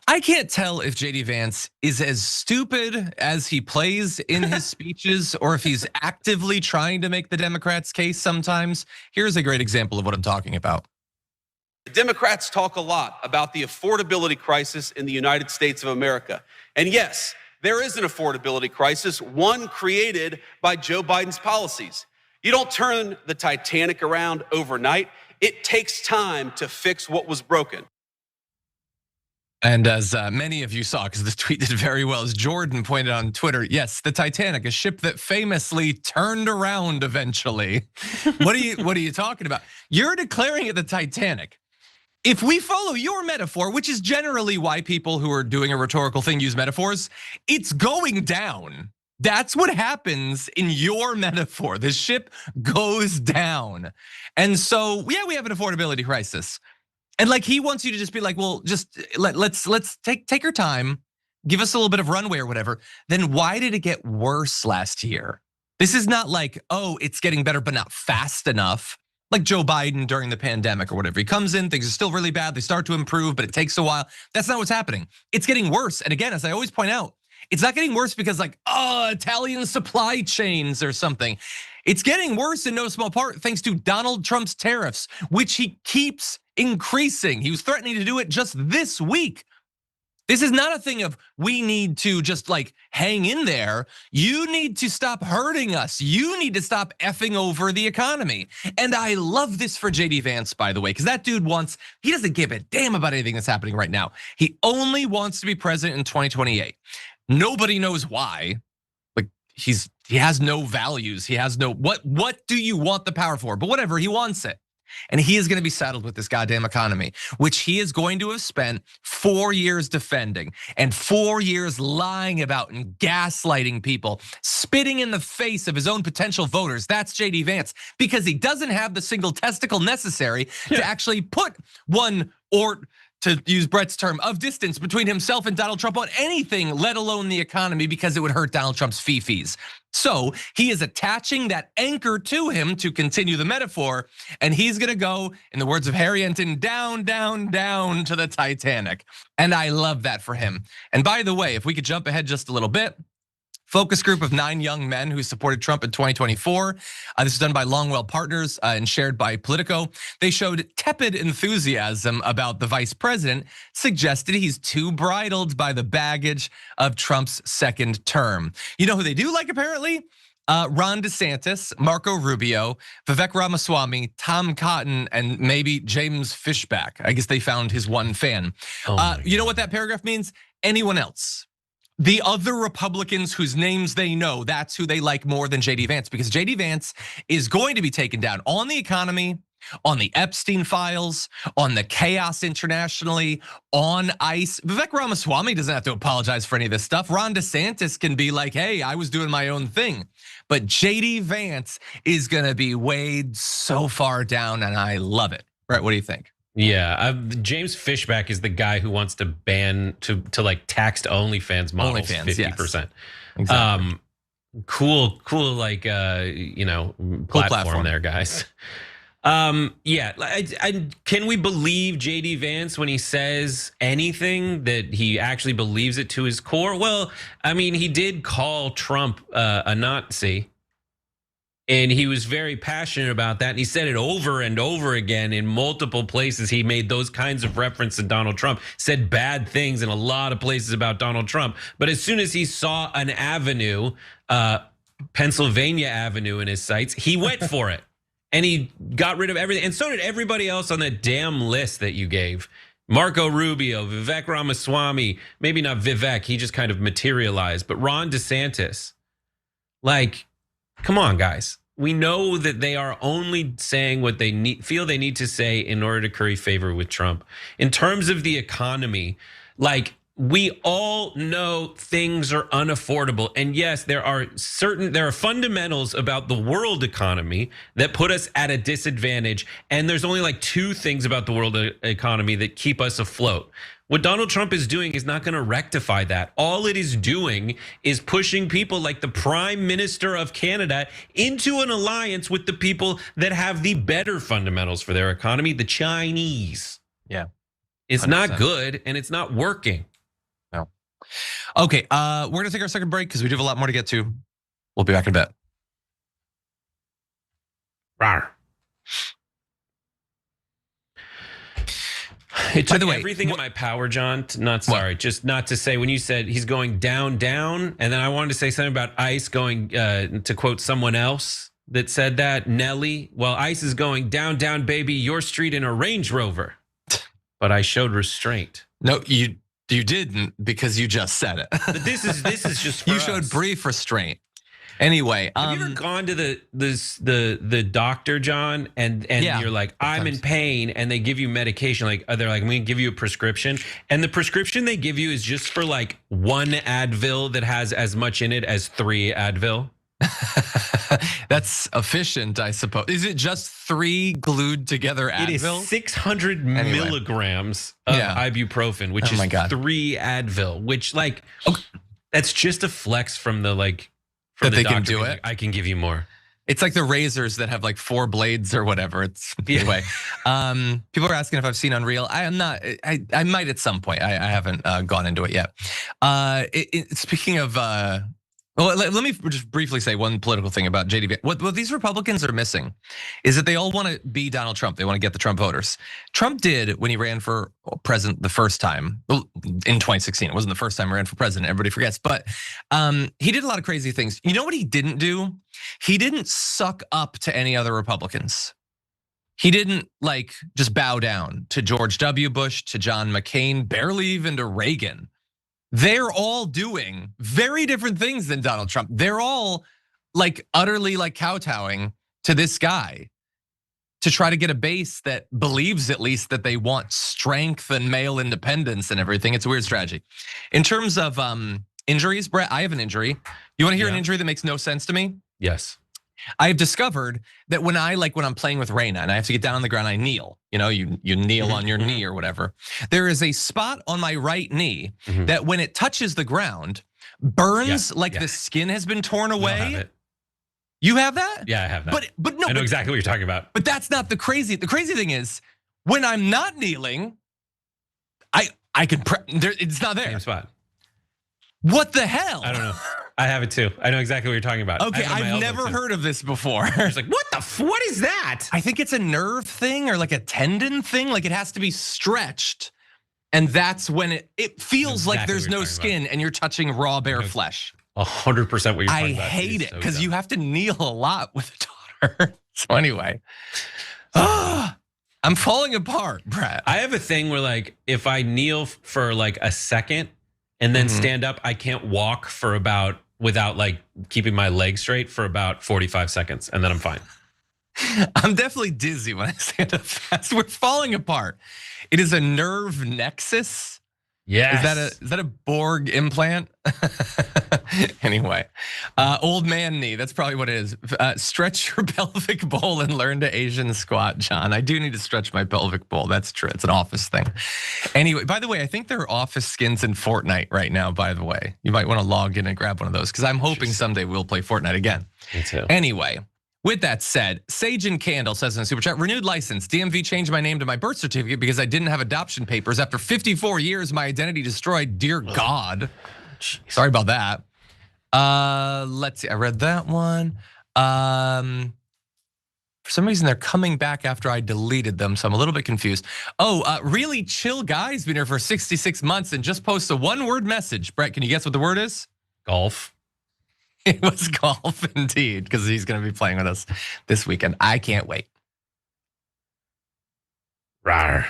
I can't tell if JD Vance is as stupid as he plays in his speeches or if he's actively trying to make the Democrats' case sometimes. Here's a great example of what I'm talking about.
The Democrats talk a lot about the affordability crisis in the United States of America. And yes, there is an affordability crisis, one created by Joe Biden's policies. You don't turn the Titanic around overnight. It takes time to fix what was broken.
And as many of you saw, because this tweet did very well, as Jordan pointed out on Twitter, yes, the Titanic, a ship that famously turned around eventually. What are you talking about? You're declaring it the Titanic. If we follow your metaphor, which is generally why people who are doing a rhetorical thing use metaphors, it's going down. That's what happens in your metaphor. The ship goes down. And so, yeah, we have an affordability crisis. And like he wants you to just be like, well, just let's take your time, give us a little bit of runway or whatever. Then why did it get worse last year? This is not like, oh, it's getting better, but not fast enough. Like Joe Biden during the pandemic or whatever. He comes in, things are still really bad. They start to improve, but it takes a while. That's not what's happening. It's getting worse. And again, as I always point out, it's not getting worse because like, Italian supply chains or something. It's getting worse in no small part thanks to Donald Trump's tariffs, which he keeps increasing. He was threatening to do it just this week. This is not a thing of we need to just like hang in there. You need to stop hurting us. You need to stop effing over the economy. And I love this for JD Vance, by the way, because that dude he doesn't give a damn about anything that's happening right now. He only wants to be president in 2028. Nobody knows why. Like he has no values. He has no, what do you want the power for? But whatever, he wants it. And he is going to be saddled with this goddamn economy, which he is going to have spent 4 years defending and 4 years lying about and gaslighting people, spitting in the face of his own potential voters. That's JD Vance, because he doesn't have the single testicle necessary to actually put one, or to use Brett's term, of distance between himself and Donald Trump on anything, let alone the economy, because it would hurt Donald Trump's fees. So he is attaching that anchor to him, to continue the metaphor, and he's gonna go, in the words of Harry Enton, down, down, down to the Titanic. And I love that for him. And by the way, if we could jump ahead just a little bit, focus group of 9 young men who supported Trump in 2024. This is done by Longwell Partners and shared by Politico. They showed tepid enthusiasm about the vice president, suggested he's too bridled by the baggage of Trump's second term. You know who they do like, apparently? Ron DeSantis, Marco Rubio, Vivek Ramaswamy, Tom Cotton, and maybe James Fishback. I guess they found his one fan. You know what that paragraph means? Anyone else. The other Republicans whose names they know, that's who they like more than JD Vance, because JD Vance is going to be taken down on the economy, on the Epstein files, on the chaos internationally, on ICE. Vivek Ramaswamy doesn't have to apologize for any of this stuff. Ron DeSantis can be like, hey, I was doing my own thing. But JD Vance is gonna be weighed so far down, and I love it. Brett, what do you think?
Yeah, James Fishback is the guy who wants to ban to like taxed OnlyFans models 50%. Yes. Exactly. Cool, like platform there, guys. Yeah, can we believe JD Vance when he says anything that he actually believes it to his core? Well, I mean, he did call Trump a Nazi. And he was very passionate about that. And he said it over and over again in multiple places. He made those kinds of reference to Donald Trump, said bad things in a lot of places about Donald Trump. But as soon as he saw an avenue, Pennsylvania Avenue in his sights, he went for it. And he got rid of everything. And so did everybody else on that damn list that you gave. Marco Rubio, Vivek Ramaswamy, maybe not Vivek, he just kind of materialized. But Ron DeSantis, like, come on, guys. We know that they are only saying what they feel they need to say in order to curry favor with Trump. In terms of the economy, like, we all know things are unaffordable. And yes, there are fundamentals about the world economy that put us at a disadvantage. And there's only like 2 things about the world economy that keep us afloat. What Donald Trump is doing is not going to rectify that. All it is doing is pushing people like the Prime Minister of Canada into an alliance with the people that have the better fundamentals for their economy, the Chinese.
Yeah.
It's 100%. Not good and it's not working.
No. Okay, we're gonna take our second break because we do have a lot more to get to. We'll be back in a bit.
Rawr. It took everything in my power, John, just not to say when you said he's going down, down, and then I wanted to say something about ICE going, to quote someone else that said that, Nelly, well, ICE is going down, down, baby, your street in a Range Rover. But I showed restraint.
No, you didn't, because you just said it.
But this is just for
you showed brief restraint. Anyway,
have you ever gone to the doctor, John, and yeah, you're like, I'm in pain, and they give you medication, like they're like, I'm gonna give you a prescription, and the prescription they give you is just for like 1 Advil that has as much in it as 3 Advil.
That's efficient, I suppose. Is it just 3 glued together Advil?
It is 600 milligrams of ibuprofen, which is 3 Advil, which like, that's just a flex from the like.
That they can do it.
Like, I can give you more.
It's like the razors that have like 4 blades or whatever. It's anyway. People are asking if I've seen Unreal. I am not. I might at some point. I haven't gone into it yet. Speaking of Well, let me just briefly say one political thing about JD. What these Republicans are missing is that they all want to be Donald Trump. They want to get the Trump voters. Trump did when he ran for president the first time in 2016. It wasn't the first time he ran for president. Everybody forgets, but he did a lot of crazy things. You know what he didn't do? He didn't suck up to any other Republicans. He didn't like just bow down to George W. Bush, to John McCain, barely even to Reagan. They're all doing very different things than Donald Trump. They're all like utterly like kowtowing to this guy to try to get a base that believes at least that they want strength and male independence and everything. It's a weird strategy. In terms of injuries, Brett, I have an injury. You want to hear an injury that makes no sense to me?
Yes.
I've discovered that when I'm playing with Reina and I have to get down on the ground, I kneel. You know, you kneel on your knee or whatever. There is a spot on my right knee that when it touches the ground, burns like the skin has been torn away. You have that?
Yeah, I have that.
But no,
I know exactly what you're talking about.
But that's not the crazy. The crazy thing is when I'm not kneeling, I can. It's not there.
Same spot.
What the hell?
I don't know. I have it too. I know exactly what you're talking about.
Okay, I've never heard of this before.
It's like, what is that?
I think it's a nerve thing or like a tendon thing. Like it has to be stretched. And that's when it feels like there's no skin and you're touching raw bare flesh.
100% what you're talking about.
I hate it because you have to kneel a lot with a daughter. So anyway, I'm falling apart, Brett.
I have a thing where like, if I kneel for like a second and then stand up, I can't walk for without like keeping my legs straight for about 45 seconds and then I'm fine.
I'm definitely dizzy when I stand up fast. We're falling apart. It is a nerve nexus.
Yes.
Is that a Borg implant? Anyway, old man knee. That's probably what it is. Stretch your pelvic bowl and learn to Asian squat, John. I do need to stretch my pelvic bowl. That's true. It's an office thing. Anyway, by the way, I think there are office skins in Fortnite right now, by the way. You might want to log in and grab one of those because I'm hoping someday we'll play Fortnite again.
Me too.
Anyway. With that said, Sage and Candle says in a super chat, renewed license. DMV changed my name to my birth certificate because I didn't have adoption papers. After 54 years, my identity destroyed. Dear God. Sorry about that. Let's see. I read that one. For some reason, they're coming back after I deleted them, so I'm a little bit confused. Really chill guy's been here for 66 months and just posts a one-word message. Brett, can you guess what the word is?
Golf.
It was golf indeed, because he's going to be playing with us this weekend. I can't wait.
Rawr.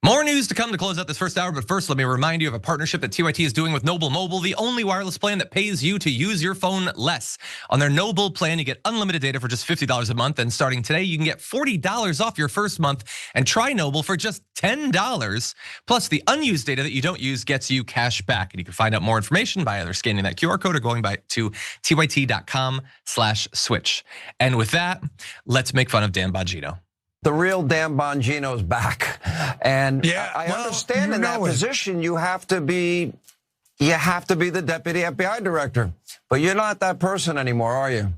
More news to come to close out this first hour, but first let me remind you of a partnership that TYT is doing with Noble Mobile, the only wireless plan that pays you to use your phone less. On their Noble plan, you get unlimited data for just $50 a month, and starting today, you can get $40 off your first month and try Noble for just $10. Plus, the unused data that you don't use gets you cash back, and you can find out more information by either scanning that QR code or going to tyt.com/switch. And with that, let's make fun of Dan Bongino.
The real Dan Bongino's back, and I understand in that position you have to be the deputy FBI director, but you're not that person anymore, are you?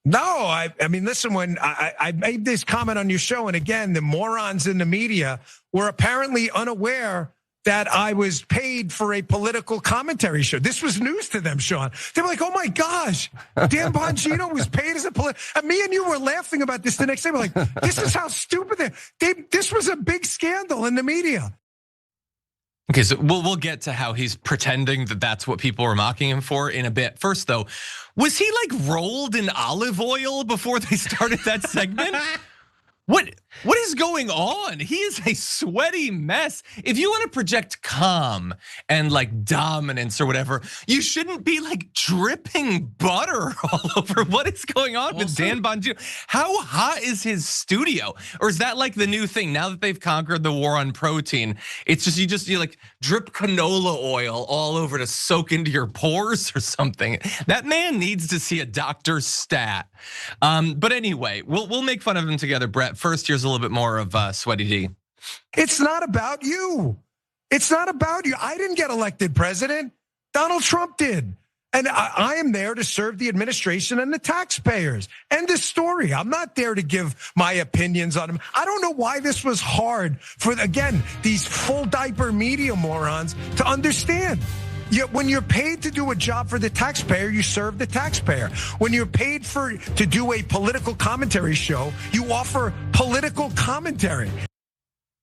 No, I mean, listen, when I made this comment on your show, and again, the morons in the media were apparently unaware that I was paid for a political commentary show. This was news to them, Sean. They were like, oh my gosh, Dan Bongino was paid as a political. And me and you were laughing about this the next day. We're like, this is how stupid this was a big scandal in the media.
Okay, so we'll get to how he's pretending that that's what people were mocking him for in a bit. First though, was he like rolled in olive oil before they started that segment? What is going on? He is a sweaty mess. If you want to project calm and like dominance or whatever, you shouldn't be like dripping butter all over. What is going on with Dan Bongino? How hot is his studio? Or is that like the new thing now that they've conquered the war on protein? It's just you like drip canola oil all over to soak into your pores or something. That man needs to see a doctor's stat. But anyway, we'll make fun of him together, Brett. First, here's a little bit more of Sweaty D.
It's not about you. It's not about you. I didn't get elected president. Donald Trump did. And I am there to serve the administration and the taxpayers. End of story. I'm not there to give my opinions on them. I don't know why this was hard for, again, these full diaper media morons to understand. When you're paid to do a job for the taxpayer, you serve the taxpayer. When you're paid to do a political commentary show, you offer political commentary.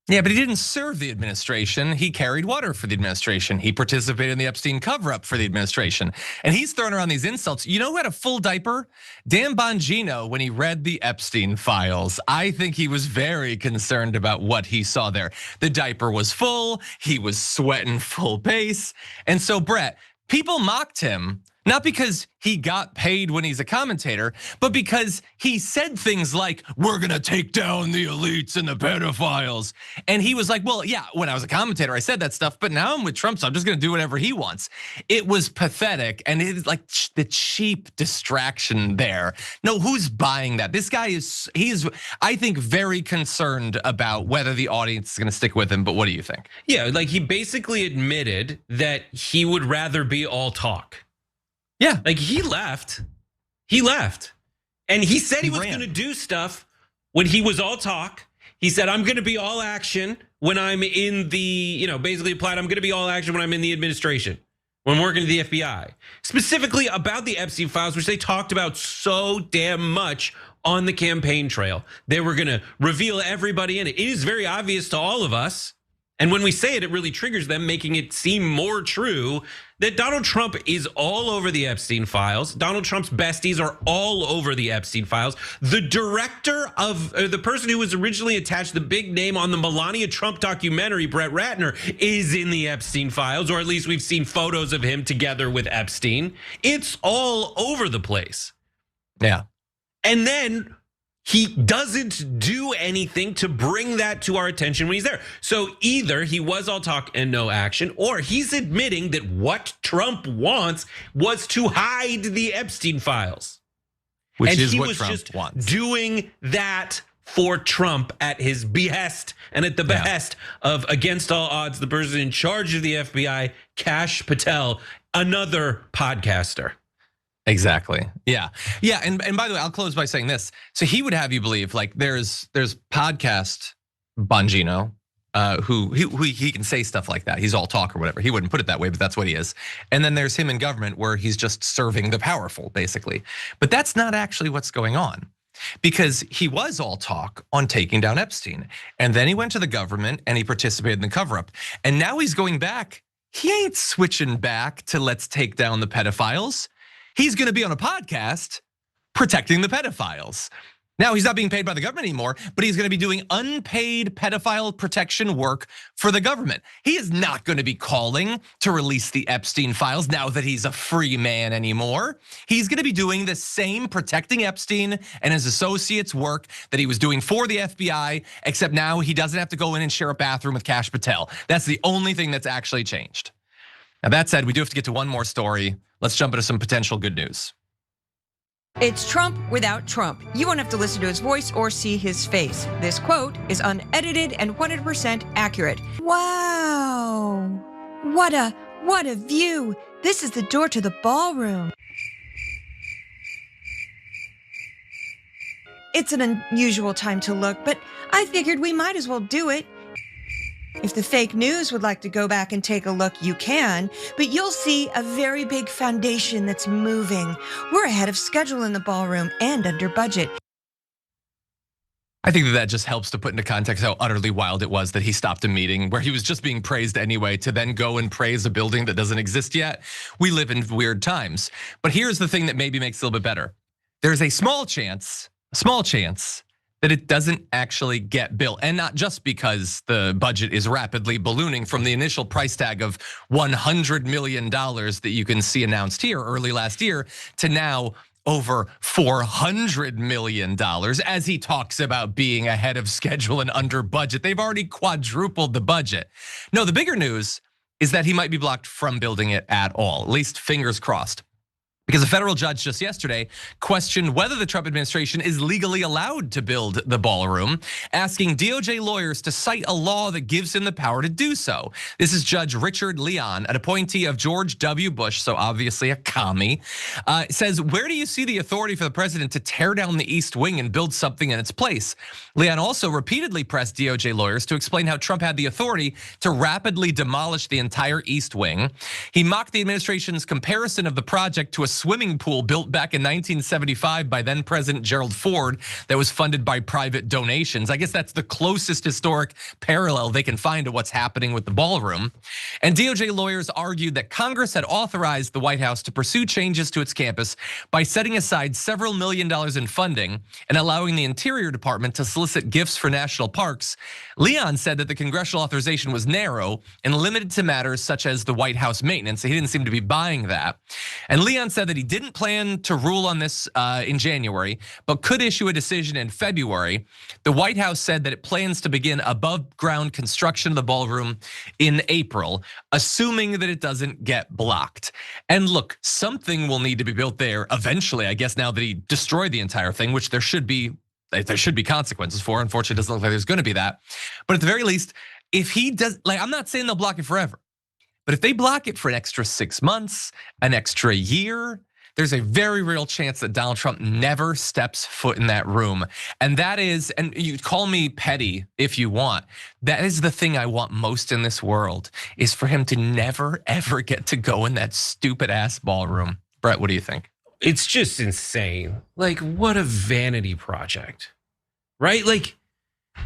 Yeah, but he didn't serve the administration. He carried water for the administration. He participated in the Epstein cover-up for the administration. And he's throwing around these insults. You know who had a full diaper? Dan Bongino, when he read the Epstein files. I think he was very concerned about what he saw there. The diaper was full. He was sweating full pace. And so, Brett, people mocked him, not because he got paid when he's a commentator, but because he said things like, we're gonna take down the elites and the pedophiles. And he was like, well, yeah, when I was a commentator, I said that stuff, but now I'm with Trump, so I'm just gonna do whatever he wants. It was pathetic, and it's like the cheap distraction there. No, who's buying that? This guy he's, I think, very concerned about whether the audience is gonna stick with him, but what do you think?
Yeah, like he basically admitted that he would rather be all talk.
Yeah.
Like he left. And he said he was gonna do stuff when he was all talk. He said, I'm gonna be all action when I'm in the, basically applied, I'm gonna be all action when I'm in the administration, when I'm working at the FBI. Specifically about the Epstein files, which they talked about so damn much on the campaign trail. They were gonna reveal everybody in it. It is very obvious to all of us. And when we say it, it really triggers them, making it seem more true that Donald Trump is all over the Epstein files. Donald Trump's besties are all over the Epstein files. The director of, the person who was originally attached, the big name on the Melania Trump documentary, Brett Ratner, is in the Epstein files, or at least we've seen photos of him together with Epstein. It's all over the place.
Yeah.
And then he doesn't do anything to bring that to our attention when he's there. So either he was all talk and no action, or he's admitting that what Trump wants was to hide the Epstein files.
Which is what Trump wants.
Doing that for Trump at his behest and at the behest of, against all odds, the person in charge of the FBI, Kash Patel, another podcaster.
Exactly. Yeah. And by the way, I'll close by saying this. So he would have you believe, like, there's podcast Bongino, who he can say stuff like that. He's all talk or whatever. He wouldn't put it that way, but that's what he is. And then there's him in government, where he's just serving the powerful, basically. But that's not actually what's going on, because he was all talk on taking down Epstein, and then he went to the government and he participated in the cover-up, and now he's going back. He ain't switching back to let's take down the pedophiles. He's gonna be on a podcast protecting the pedophiles. Now, he's not being paid by the government anymore, but he's gonna be doing unpaid pedophile protection work for the government. He is not gonna be calling to release the Epstein files now that he's a free man anymore. He's gonna be doing the same protecting Epstein and his associates work that he was doing for the FBI, except now he doesn't have to go in and share a bathroom with Kash Patel. That's the only thing that's actually changed. Now, that said, we do have to get to one more story. Let's jump into some potential good news.
It's Trump without Trump. You won't have to listen to his voice or see his face. This quote is unedited and 100% accurate. Wow, what a view. This is the door to the ballroom. It's an unusual time to look, but I figured we might as well do it. If the fake news would like to go back and take a look, you can, but you'll see a very big foundation that's moving. We're ahead of schedule in the ballroom and under budget.
I think that just helps to put into context how utterly wild it was that he stopped a meeting where he was just being praised anyway to then go and praise a building that doesn't exist yet. We live in weird times. But here's the thing that maybe makes it a little bit better. There's a small chance that it doesn't actually get built. And not just because the budget is rapidly ballooning from the initial price tag of $100 million that you can see announced here early last year to now over $400 million as he talks about being ahead of schedule and under budget. They've already quadrupled the budget. No, the bigger news is that he might be blocked from building it at all, at least fingers crossed. Because a federal judge just yesterday questioned whether the Trump administration is legally allowed to build the ballroom, asking DOJ lawyers to cite a law that gives him the power to do so. This is Judge Richard Leon, an appointee of George W. Bush, so obviously a commie, says, where do you see the authority for the president to tear down the East Wing and build something in its place? Leon also repeatedly pressed DOJ lawyers to explain how Trump had the authority to rapidly demolish the entire East Wing. He mocked the administration's comparison of the project to a swimming pool built back in 1975 by then President Gerald Ford that was funded by private donations. I guess that's the closest historic parallel they can find to what's happening with the ballroom. And DOJ lawyers argued that Congress had authorized the White House to pursue changes to its campus by setting aside several $1 million in funding and allowing the Interior Department to solicit gifts for national parks. Leon said that the congressional authorization was narrow and limited to matters such as the White House maintenance. He didn't seem to be buying that. And Leon said that he didn't plan to rule on this in January, but could issue a decision in February. The White House said that it plans to begin above ground construction of the ballroom in April, assuming that it doesn't get blocked. And look, something will need to be built there eventually, I guess, now that he destroyed the entire thing, which there should be consequences for. Unfortunately, it doesn't look like there's gonna be that. But at the very least, if he does, like, I'm not saying they'll block it forever, but if they block it for an extra 6 months, an extra year, there's a very real chance that Donald Trump never steps foot in that room. And that is, and you call me petty if you want, that is the thing I want most in this world, is for him to never, ever get to go in that stupid ass ballroom. Brett, what do you think?
It's just insane. Like, what a vanity project, right? Like,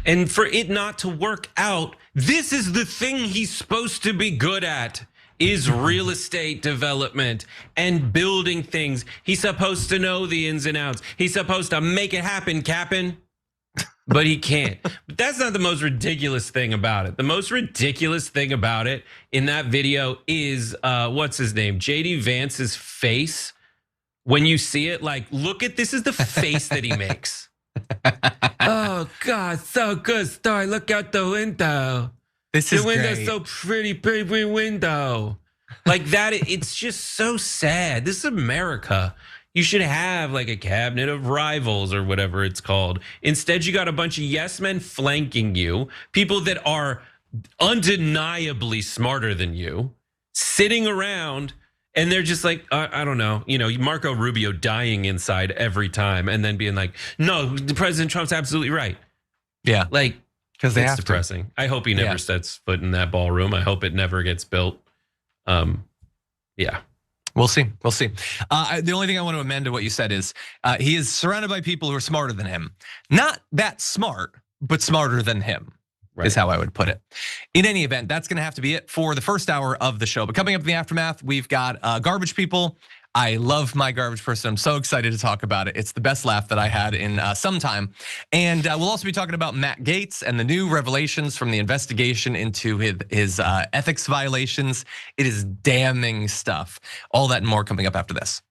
and for it not to work out, this is the thing he's supposed to be good at, is real estate development and building things. He's supposed to know the ins and outs. He's supposed to make it happen, Captain, but he can't. But that's not the most ridiculous thing about it. The most ridiculous thing about it in that video is, what's his name? JD Vance's face. When you see it, like, look at, this is the face that he makes. Oh God, so good story. Look out the window.
This is
the window's
great.
So pretty window. Like that, it's just so sad. This is America. You should have like a cabinet of rivals or whatever it's called. Instead, you got a bunch of yes men flanking you, people that are undeniably smarter than you, sitting around. And they're just like, I don't know, Marco Rubio dying inside every time and then being like, no, President Trump's absolutely right.
Yeah.
Like,
because they
it's
have
depressing.
To.
I hope he never sets foot in that ballroom. I hope it never gets built. Yeah.
We'll see. We'll see. The only thing I want to amend to what you said is he is surrounded by people who are smarter than him. Not that smart, but smarter than him. Right. Is how I would put it. In any event, that's gonna have to be it for the first hour of the show. But coming up in the aftermath, we've got garbage people. I love my garbage person. I'm so excited to talk about it. It's the best laugh that I had in some time. And we'll also be talking about Matt Gaetz and the new revelations from the investigation into his ethics violations. It is damning stuff. All that and more coming up after this.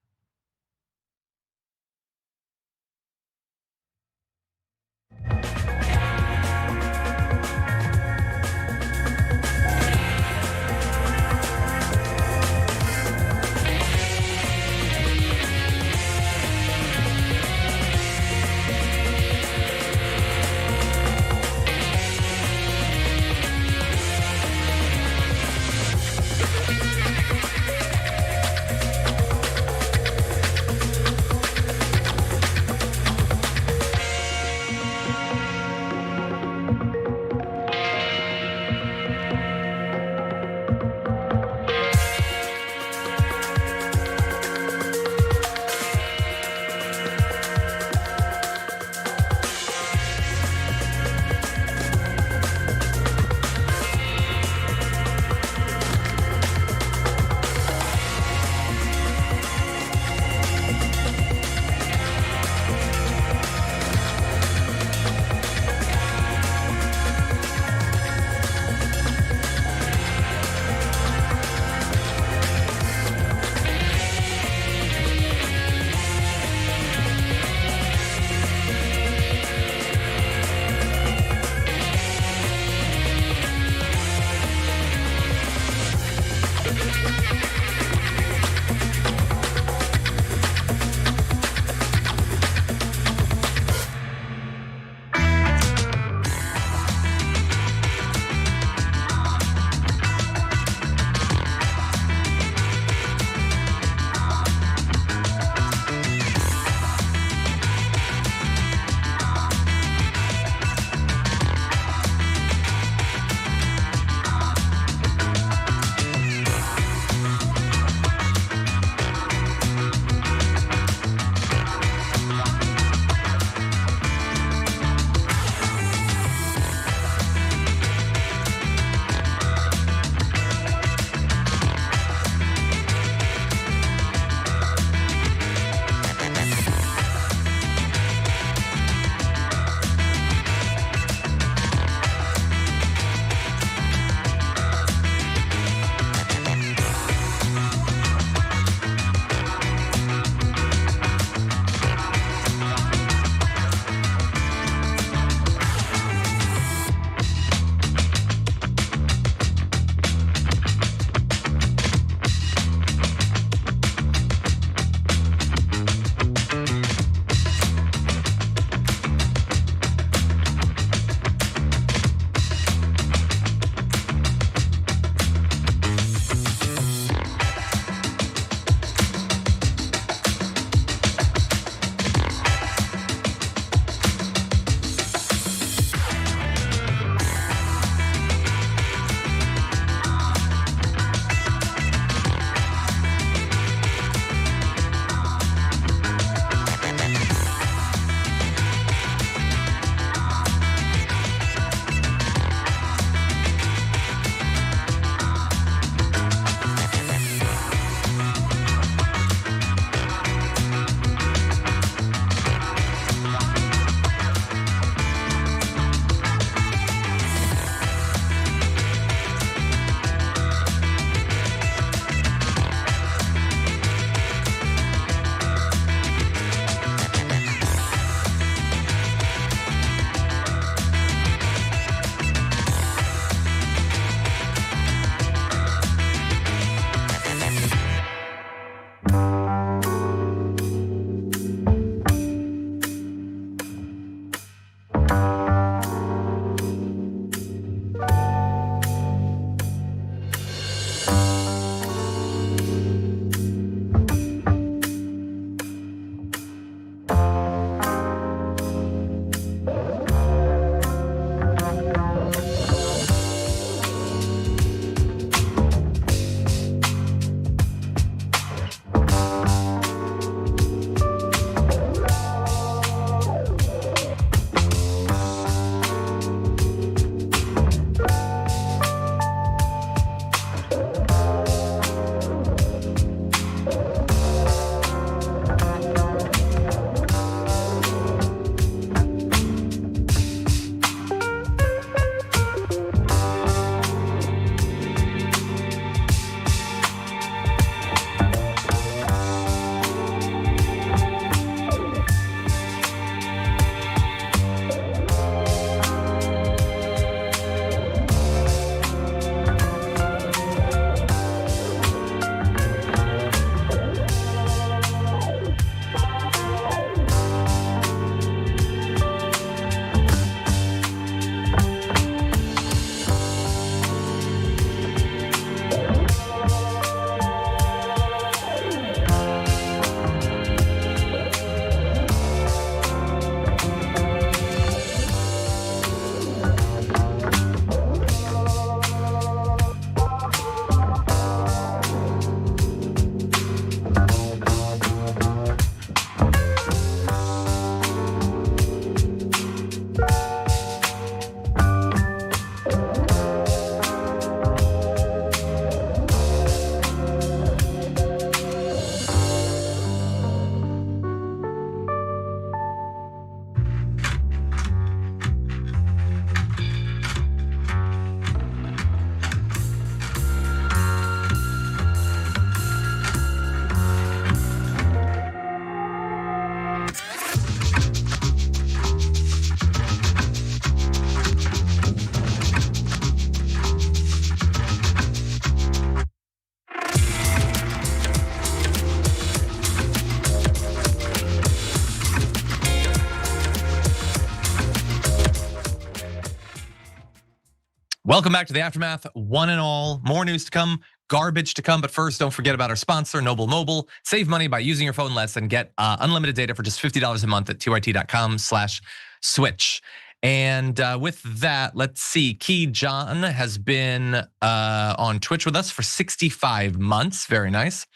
Welcome back to the Aftermath, one and all. More news to come, garbage to come. But first, don't forget about our sponsor, Noble Mobile. Save money by using your phone less and get unlimited data for just $50 a month at tyt.com/switch. And with that, let's see. Key John has been on Twitch with us for 65 months. Very nice.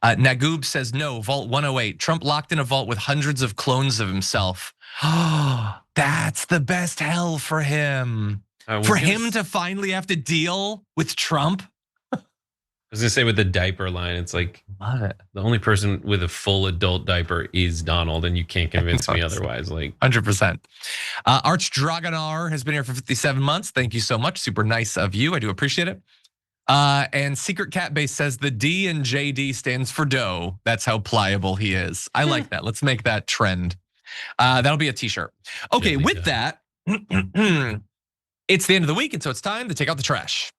Nagoob says, no, Vault 108. Trump locked in a vault with hundreds of clones of himself. Oh, that's the best hell for him. For him to finally have to deal with Trump.
I was gonna say with the diaper line, it's like,
love it.
The only person with a full adult diaper is Donald, and you can't convince me otherwise. Like
100%. Arch Dragonar has been here for 57 months. Thank you so much. Super nice of you. I do appreciate it. And Secret Cat Base says the D in JD stands for dough. That's how pliable he is. I like that. Let's make that trend. That'll be a t-shirt. Okay,
Really
with that, it's the end of the week, and so it's time to take out the trash.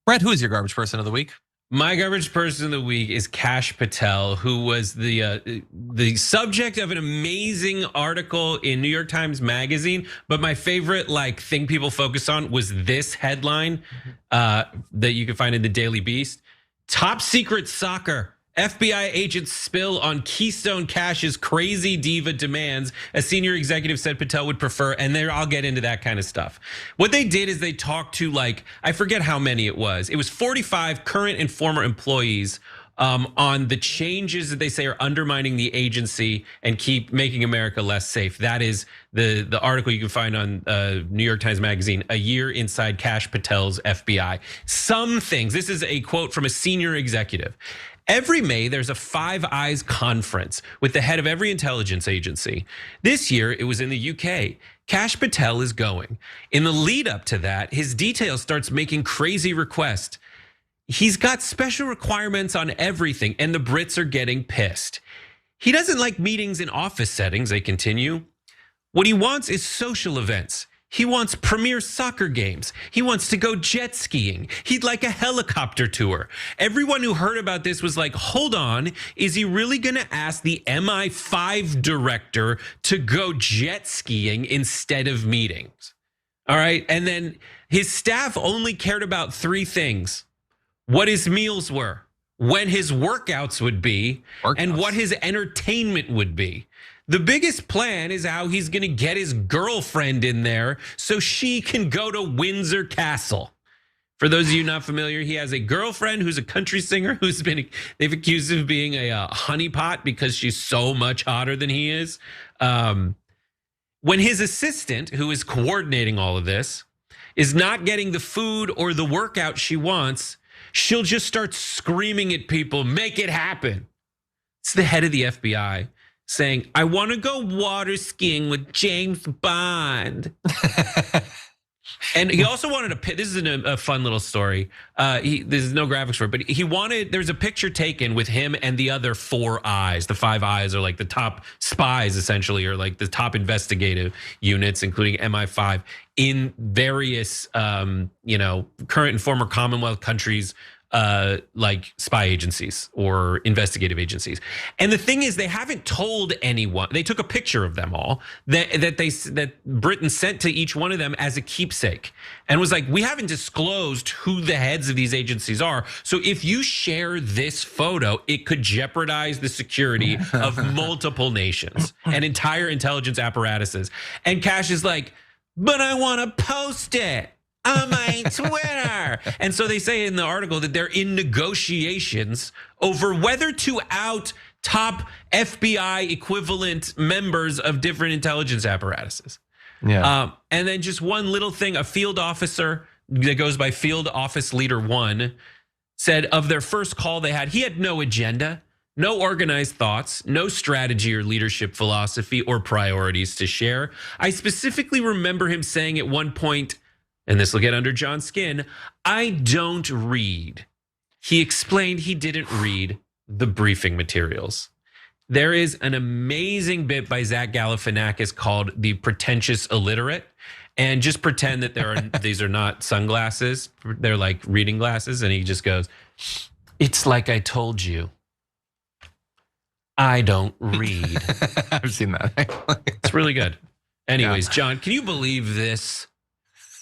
Brett, who is your garbage person of the week?
My garbage person of the week is Kash Patel, who was the subject of an amazing article in New York Times Magazine. But my favorite thing people focus on was this headline that you can find in the Daily Beast: Top secret soccer. FBI agents spill on Keystone Cash's crazy diva demands. A senior executive said Patel would prefer, and there I'll get into that kind of stuff. What they did is they talked to I forget how many it was. It was 45 current and former employees on the changes that they say are undermining the agency and keep making America less safe. That is the article you can find on New York Times Magazine, A Year Inside Kash Patel's FBI. Some things, this is a quote from a senior executive. Every May, there's a Five Eyes conference with the head of every intelligence agency. This year, it was in the UK. Kash Patel is going. In the lead up to that, his detail starts making crazy requests. He's got special requirements on everything, and the Brits are getting pissed. He doesn't like meetings in office settings, they continue. What he wants is social events. He wants premier soccer games. He wants to go jet skiing. He'd like a helicopter tour. Everyone who heard about this was like, hold on, is he really gonna ask the MI5 director to go jet skiing instead of meetings? All right, and then his staff only cared about three things: what his meals were, when his workouts would be, and what his entertainment would be. The biggest plan is how he's gonna get his girlfriend in there so she can go to Windsor Castle. For those of you not familiar, he has a girlfriend who's a country singer they've accused him of being a honeypot because she's so much hotter than he is. When his assistant, who is coordinating all of this, is not getting the food or the workout she wants, she'll just start screaming at people, make it happen. It's the head of the FBI saying, I want to go water skiing with James Bond. And he also wanted this is a fun little story. There's no graphics for it, but there's a picture taken with him and the other four eyes. The Five Eyes are like the top spies, essentially, or like the top investigative units, including MI5, in various current and former Commonwealth countries, like spy agencies or investigative agencies. And the thing is, they haven't told anyone. They took a picture of them all that Britain sent to each one of them as a keepsake, and was like, we haven't disclosed who the heads of these agencies are. So if you share this photo, it could jeopardize the security of multiple nations and entire intelligence apparatuses. And Kash is like, but I want to post it on my Twitter. And so they say in the article that they're in negotiations over whether to out top FBI equivalent members of different intelligence apparatuses.
Yeah.
And then just one little thing, a field officer that goes by Field Office Leader 1 said of their first call they had, he had no agenda, no organized thoughts, no strategy or leadership philosophy or priorities to share. I specifically remember him saying at one point, and this will get under John's skin, I don't read. He explained he didn't read the briefing materials. There is an amazing bit by Zach Galifianakis called The Pretentious Illiterate. And just pretend that these are not sunglasses. They're like reading glasses. And he just goes, it's like I told you. I don't read.
I've seen that.
It's really good. Anyways, John, can you believe this?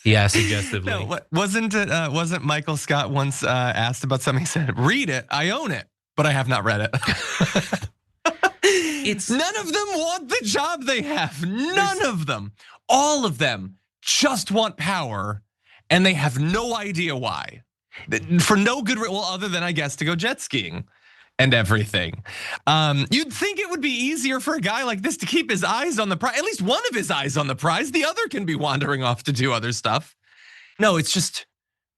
Yeah, suggestively.
No, wasn't Michael Scott once asked about something? He said, "Read it. I own it, but I have not read it." It's none of them want the job they have. None of them. All of them just want power, and they have no idea why. For no good, well, other than I guess to go jet skiing and everything. You'd think it would be easier for a guy like this to keep his eyes on the prize, at least one of his eyes on the prize. The other can be wandering off to do other stuff. No, it's just,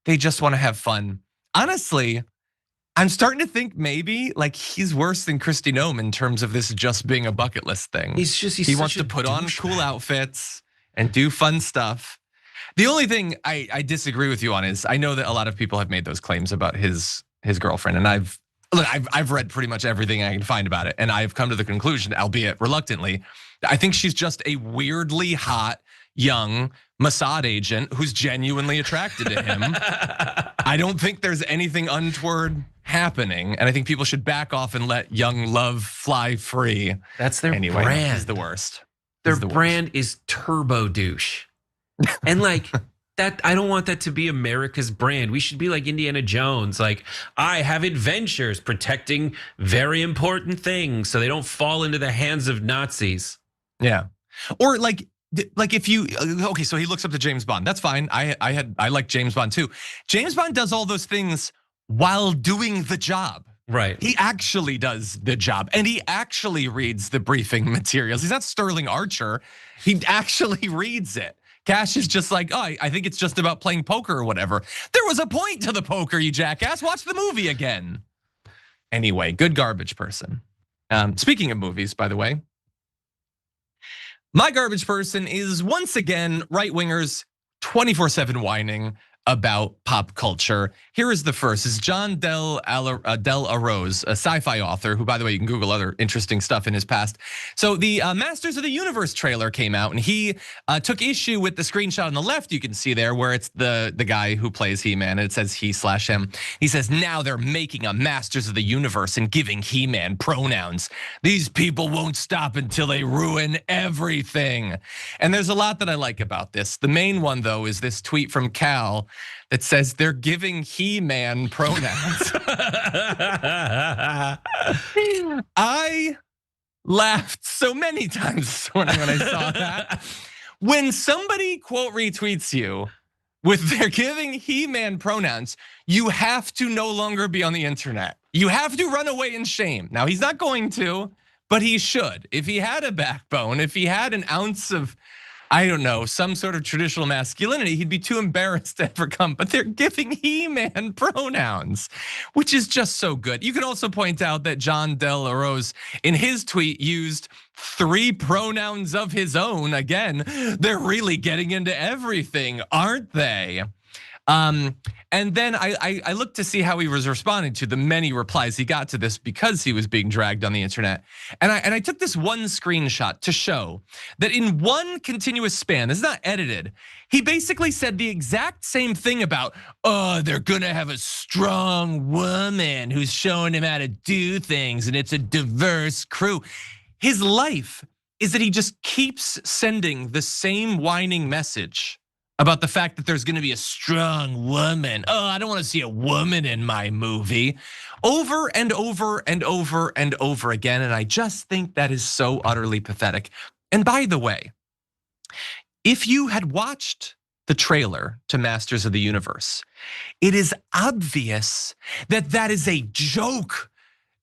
they just want to have fun. Honestly, I'm starting to think maybe like he's worse than Kristi Noem in terms of this just being a bucket list thing. He wants to put on cool outfits and do fun stuff. The only thing I disagree with you on is I know that a lot of people have made those claims about his girlfriend, and I've read pretty much everything I can find about it, and I've come to the conclusion, albeit reluctantly, I think she's just a weirdly hot young Mossad agent who's genuinely attracted to him. I don't think there's anything untoward happening, and I think people should back off and let young love fly free.
That's their
anyway,
brand.
Is the worst.
Their brand is turbo douche, and like that. I don't want that to be America's brand. We should be like Indiana Jones. Like, I have adventures protecting very important things so they don't fall into the hands of Nazis.
Yeah, or like if you, okay, so he looks up to James Bond. That's fine. I like James Bond too. James Bond does all those things while doing the job.
Right.
He actually does the job, and he actually reads the briefing materials. He's not Sterling Archer. He actually reads it. Cash is just like, oh, I think it's just about playing poker or whatever. There was a point to the poker, you jackass. Watch the movie again. Anyway, good garbage person. Speaking of movies, by the way, my garbage person is once again right-wingers 24/7 whining about pop culture. Here is the first. Is John Del Arroz, a sci-fi author who, by the way, you can Google other interesting stuff in his past. So the Masters of the Universe trailer came out, and he took issue with the screenshot on the left. You can see there where it's the guy who plays He-Man, and it says he/him. He says, now they're making a Masters of the Universe and giving He-Man pronouns. These people won't stop until they ruin everything. And there's a lot that I like about this. The main one, though, is this tweet from Cal that says they're giving He-Man pronouns. I laughed so many times this morning when I saw that. When somebody quote retweets you with they're giving He-Man pronouns, you have to no longer be on the internet. You have to run away in shame. Now, he's not going to, but he should. If he had a backbone, if he had an ounce of, I don't know, some sort of traditional masculinity, he'd be too embarrassed to ever come. But they're giving He-Man pronouns, which is just so good. You can also point out that John Del Arroz in his tweet used 3 pronouns of his own. Again, they're really getting into everything, aren't they? And then I looked to see how he was responding to the many replies he got to this because he was being dragged on the internet. And I took this one screenshot to show that in one continuous span, this is not edited, he basically said the exact same thing about, oh, they're gonna have a strong woman who's showing him how to do things and it's a diverse crew. His life is that he just keeps sending the same whining message about the fact that there's gonna be a strong woman. Oh, I don't wanna see a woman in my movie. Over and over and over and over again. And I just think that is so utterly pathetic. And by the way, if you had watched the trailer to Masters of the Universe, it is obvious that that is a joke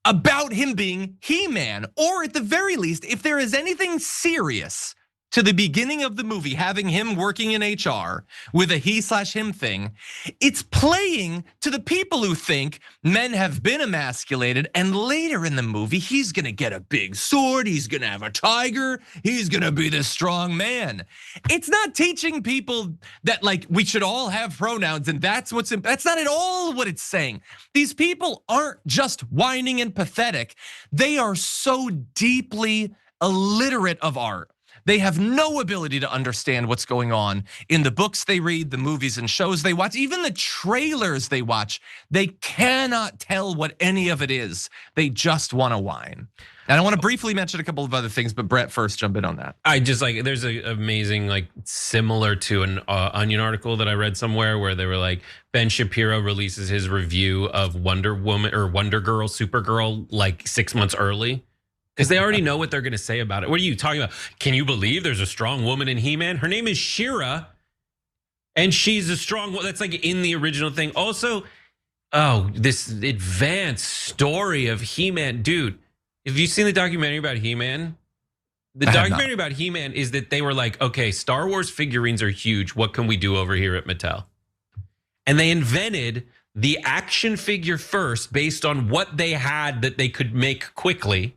about him being He-Man. Or at the very least, if there is anything serious to the beginning of the movie, having him working in HR with a he/him thing, it's playing to the people who think men have been emasculated, and later in the movie, he's gonna get a big sword, he's gonna have a tiger, he's gonna be the strong man. It's not teaching people that like we should all have pronouns and that's not at all what it's saying. These people aren't just whining and pathetic. They are so deeply illiterate of art They have no ability to understand what's going on in the books they read, the movies and shows they watch, even the trailers they watch. They cannot tell what any of it is. They just want to whine. And I want to briefly mention a couple of other things, but Brett, first jump in on that.
I just like, there's an amazing, like similar to an Onion article that I read somewhere where they were like, Ben Shapiro releases his review of Wonder Woman or Wonder Girl, Supergirl like 6 months early. Because they already know what they're going to say about it. What are you talking about? Can you believe there's a strong woman in He-Man? Her name is She-Ra, and she's a strong woman. That's like in the original thing. Also, this advanced story of He-Man. Dude, have you seen the documentary about He-Man? The documentary about He-Man is that they were like, okay, Star Wars figurines are huge. What can we do over here at Mattel? And they invented the action figure first based on what they had that they could make quickly.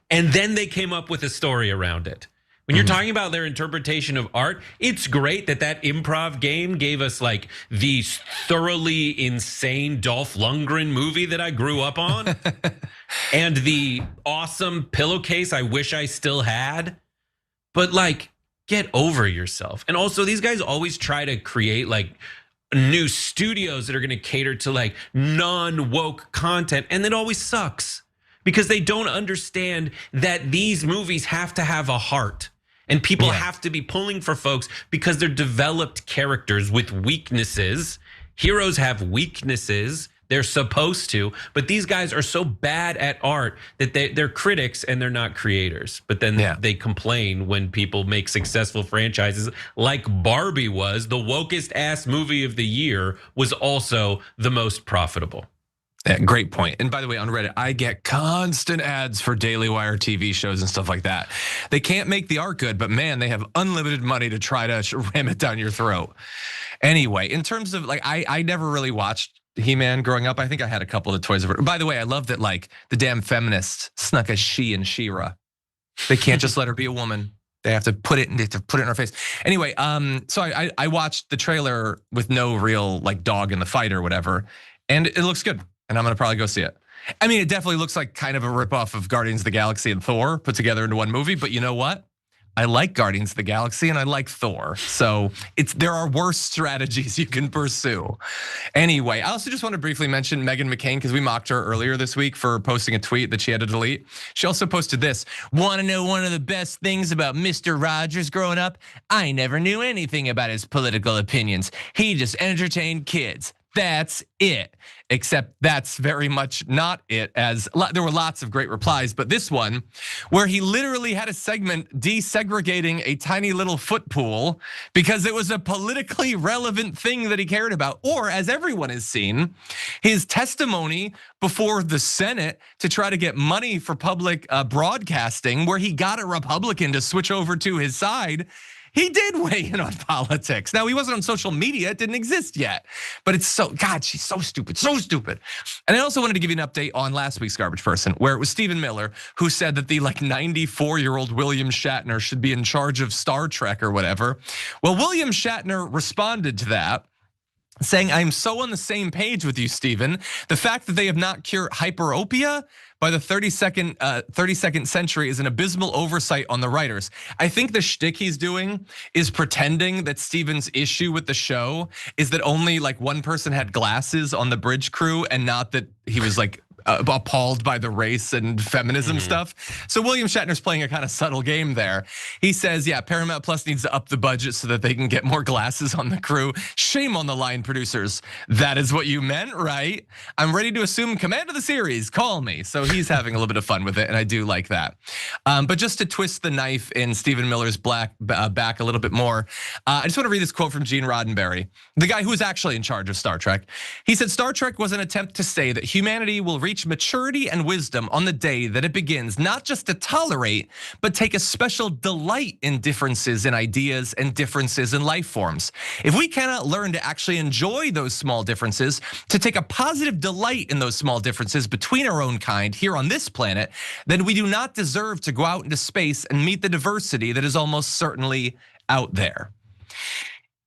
And then they came up with a story around it. When you're talking about their interpretation of art, it's great that improv game gave us like the thoroughly insane Dolph Lundgren movie that I grew up on. And the awesome pillowcase I wish I still had. But like, get over yourself. And also these guys always try to create like new studios that are gonna cater to like non-woke content, and it always sucks. Because they don't understand that these movies have to have a heart. And people have to be pulling for folks because they're developed characters with weaknesses. Heroes have weaknesses, they're supposed to. But these guys are so bad at art that they're critics and they're not creators. But then they complain when people make successful franchises like Barbie was. The wokest ass movie of the year was also the most profitable.
Yeah, great point. And by the way, on Reddit, I get constant ads for Daily Wire TV shows and stuff like that. They can't make the art good, but man, they have unlimited money to try to ram it down your throat. Anyway, in terms of like, I never really watched He-Man growing up. I think I had a couple of the toys. By the way, I love that like the damn feminists snuck a she in She-Ra. They can't just let her be a woman. They have to put it in her face. Anyway, so I watched the trailer with no real like dog in the fight or whatever, and it looks good. And I'm gonna probably go see it. I mean, it definitely looks like kind of a ripoff of Guardians of the Galaxy and Thor put together into one movie, but you know what? I like Guardians of the Galaxy and I like Thor. So there are worse strategies you can pursue. Anyway, I also just want to briefly mention Meghan McCain because we mocked her earlier this week for posting a tweet that she had to delete. She also posted this: want to know one of the best things about Mr. Rogers growing up? I never knew anything about his political opinions. He just entertained kids. That's it. Except that's very much not it, as there were lots of great replies, but this one, where he literally had a segment desegregating a tiny little foot pool because it was a politically relevant thing that he cared about, or as everyone has seen, his testimony before the Senate to try to get money for public broadcasting, where he got a Republican to switch over to his side. He did weigh in on politics. Now, he wasn't on social media, it didn't exist yet. But it's so, God, she's so stupid, so stupid. And I also wanted to give you an update on last week's Garbage Person, where it was Stephen Miller who said that the like 94-year-old William Shatner should be in charge of Star Trek or whatever. Well, William Shatner responded to that, saying, I'm so on the same page with you, Stephen. The fact that they have not cured hyperopia by the 32nd century is an abysmal oversight on the writers. I think the shtick he's doing is pretending that Steven's issue with the show is that only like one person had glasses on the bridge crew and not that he was like appalled by the race and feminism stuff. So William Shatner's playing a kind of subtle game there. He says, yeah, Paramount Plus needs to up the budget so that they can get more glasses on the crew. Shame on the line producers. That is what you meant, right? I'm ready to assume command of the series, call me. So he's having a little bit of fun with it, and I do like that. But just to twist the knife in Stephen Miller's back a little bit more, I just want to read this quote from Gene Roddenberry, the guy who was actually in charge of Star Trek. He said, Star Trek was an attempt to say that humanity will reach maturity and wisdom on the day that it begins not just to tolerate, but take a special delight in differences in ideas and differences in life forms. If we cannot learn to actually enjoy those small differences, to take a positive delight in those small differences between our own kind here on this planet, then we do not deserve to go out into space and meet the diversity that is almost certainly out there.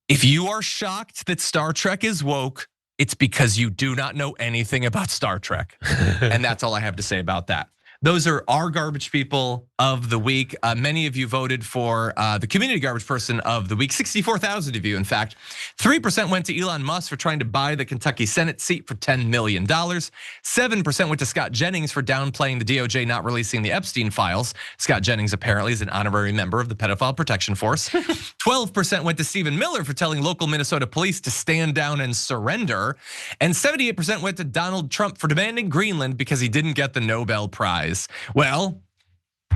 If you are shocked that Star Trek is woke, it's because you do not know anything about Star Trek. And that's all I have to say about that. Those are our garbage people of the week. Many of you voted for the community garbage person of the week, 64,000 of you, in fact. 3% went to Elon Musk for trying to buy the Kentucky Senate seat for $10 million. 7% went to Scott Jennings for downplaying the DOJ not releasing the Epstein files. Scott Jennings apparently is an honorary member of the Pedophile Protection Force. 12% went to Stephen Miller for telling local Minnesota police to stand down and surrender. And 78% went to Donald Trump for demanding Greenland because he didn't get the Nobel Prize. Well,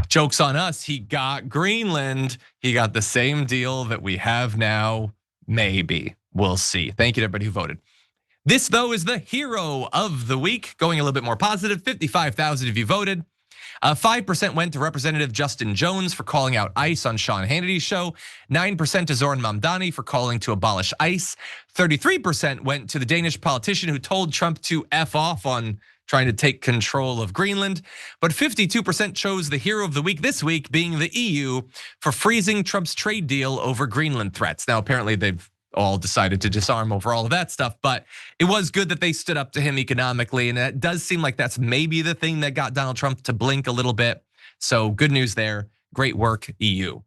joke's on us. He got Greenland. He got the same deal that we have now. Maybe. We'll see. Thank you to everybody who voted. This, though, is the hero of the week, going a little bit more positive. 55,000 of you voted. 5% went to Representative Justin Jones for calling out ICE on Sean Hannity's show. 9% to Zoran Mamdani for calling to abolish ICE. 33% went to the Danish politician who told Trump to F off on trying to take control of Greenland. But 52% chose the hero of the week this week being the EU for freezing Trump's trade deal over Greenland threats. Now, apparently they've all decided to disarm over all of that stuff, but it was good that they stood up to him economically. And it does seem like that's maybe the thing that got Donald Trump to blink a little bit. So good news there. Great work, EU.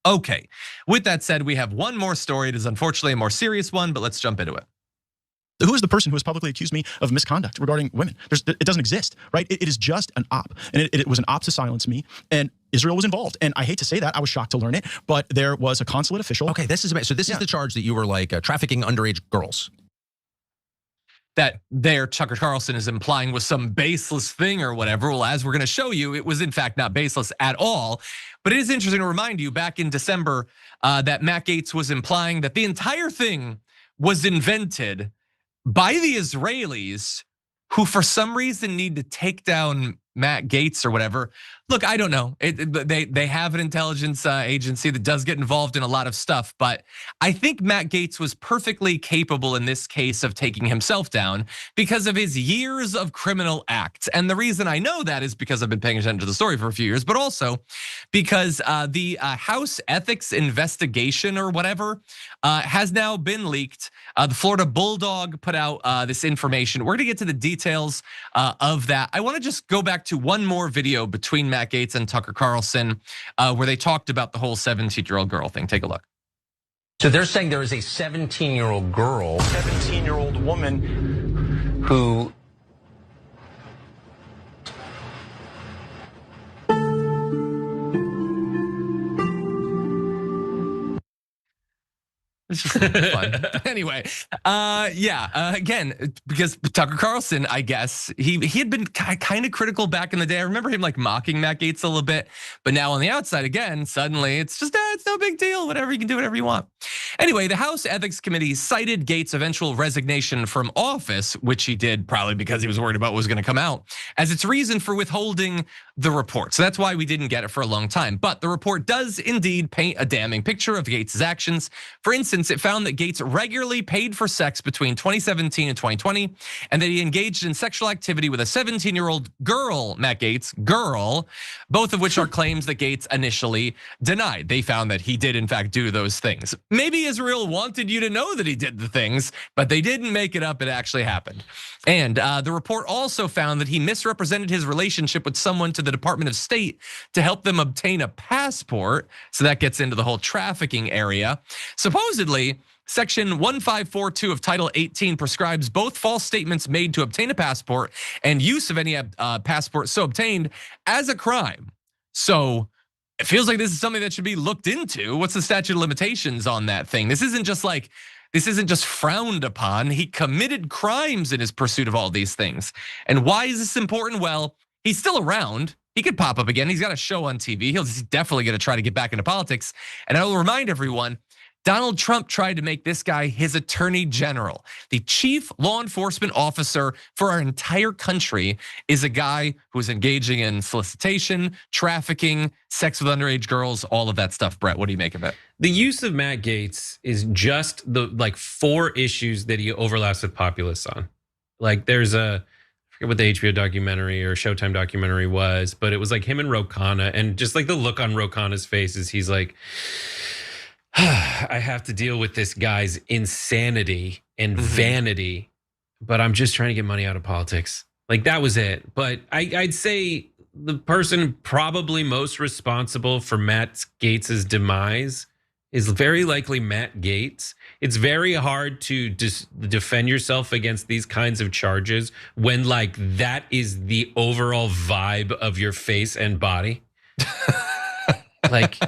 Okay, with that said, we have one more story. It is unfortunately a more serious one, but let's jump into it.
Who is the person who has publicly accused me of misconduct regarding women? It doesn't exist, right? It is just an op, and it was an op to silence me, and Israel was involved. And I hate to say that, I was shocked to learn it, but there was a consulate official.
Okay, this is the charge that you were like trafficking underage girls.
That there, Tucker Carlson is implying was some baseless thing or whatever. Well, as we're gonna show you, it was in fact not baseless at all. But it is interesting to remind you back in December that Matt Gaetz was implying that the entire thing was invented by the Israelis, who for some reason need to take down Matt Gaetz or whatever. Look, I don't know. They have an intelligence agency that does get involved in a lot of stuff, but I think Matt Gaetz was perfectly capable in this case of taking himself down because of his years of criminal acts. And the reason I know that is because I've been paying attention to the story for a few years, but also because the House ethics investigation or whatever has now been leaked. The Florida Bulldog put out this information. We're gonna get to the details of that. I wanna just go back to one more video between Matt Gaetz and Tucker Carlson where they talked about the whole 17-year-old girl thing. Take a look.
So they're saying there is a 17-year-old girl, 17-year-old woman who
It's just fun. Anyway, again, because Tucker Carlson, I guess, he had been kind of critical back in the day. I remember him like mocking Matt Gaetz a little bit, but now on the outside again, suddenly it's just, it's no big deal. Whatever, you can do whatever you want. Anyway, the House Ethics Committee cited Gaetz' eventual resignation from office, which he did probably because he was worried about what was going to come out, as its reason for withholding the report. So that's why we didn't get it for a long time. But the report does indeed paint a damning picture of Gaetz' actions. For instance, it found that Gaetz regularly paid for sex between 2017 and 2020, and that he engaged in sexual activity with a 17-year-old girl, Matt Gaetz, both of which are claims that Gaetz initially denied. They found that he did in fact do those things. Maybe Israel wanted you to know that he did the things, but they didn't make it up, it actually happened. And the report also found that he misrepresented his relationship with someone to the Department of State to help them obtain a passport. So that gets into the whole trafficking area. Supposedly, Section 1542 of Title 18 prescribes both false statements made to obtain a passport and use of any passport so obtained as a crime. So it feels like this is something that should be looked into. What's the statute of limitations on that thing? This isn't just frowned upon. He committed crimes in his pursuit of all these things. And why is this important? Well, he's still around. He could pop up again. He's got a show on TV. He's definitely going to try to get back into politics. And I will remind everyone, Donald Trump tried to make this guy his attorney general. The chief law enforcement officer for our entire country is a guy who's engaging in solicitation, trafficking, sex with underage girls, all of that stuff. Brett, what do you make of it?
The use of Matt Gaetz is just the 4 issues that he overlaps with populists on. Like there's I forget what the HBO documentary or Showtime documentary was, but it was like him and Ro Khanna, and just like the look on Ro Khanna's face is he's like, I have to deal with this guy's insanity and vanity, but I'm just trying to get money out of politics. Like that was it. But I'd say the person probably most responsible for Matt Gaetz's demise is very likely Matt Gaetz. It's very hard to defend yourself against these kinds of charges when like that is the overall vibe of your face and body. Like,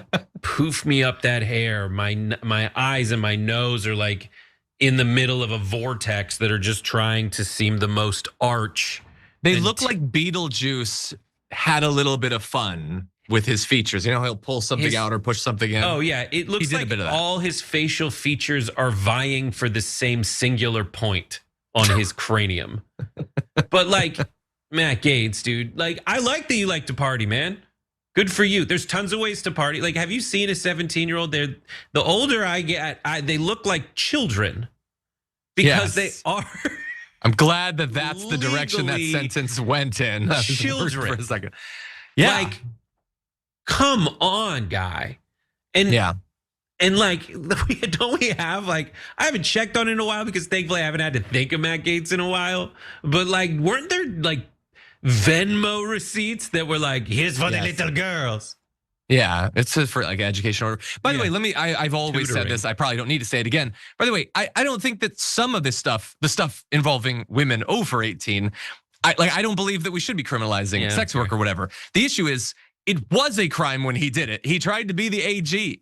poof me up that hair. My eyes and my nose are like in the middle of a vortex that are just trying to seem the most arch.
They look like Beetlejuice had a little bit of fun with his features. You know, he'll pull something out or push something in.
Oh yeah, it looks like all his facial features are vying for the same singular point on his cranium. But like, Matt Gaetz, dude, like I like that you like to party, man. Good for you. There's tons of ways to party. Like, have you seen a 17-year-old? The older I get, they look like children because they are.
I'm glad that that's the direction that sentence went in.
Children
for a second. Yeah.
Like, come on, guy. And and like, don't we have like, I haven't checked on it in a while because thankfully I haven't had to think of Matt Gaetz in a while. But like, weren't there like Venmo receipts that were like, here's for the little girls?
Yeah, it's for like education order. By the way, I've always said this. I probably don't need to say it again. By the way, I don't think that some of this stuff, the stuff involving women over 18, I don't believe that we should be criminalizing sex work or whatever. The issue is, it was a crime when he did it. He tried to be the AG,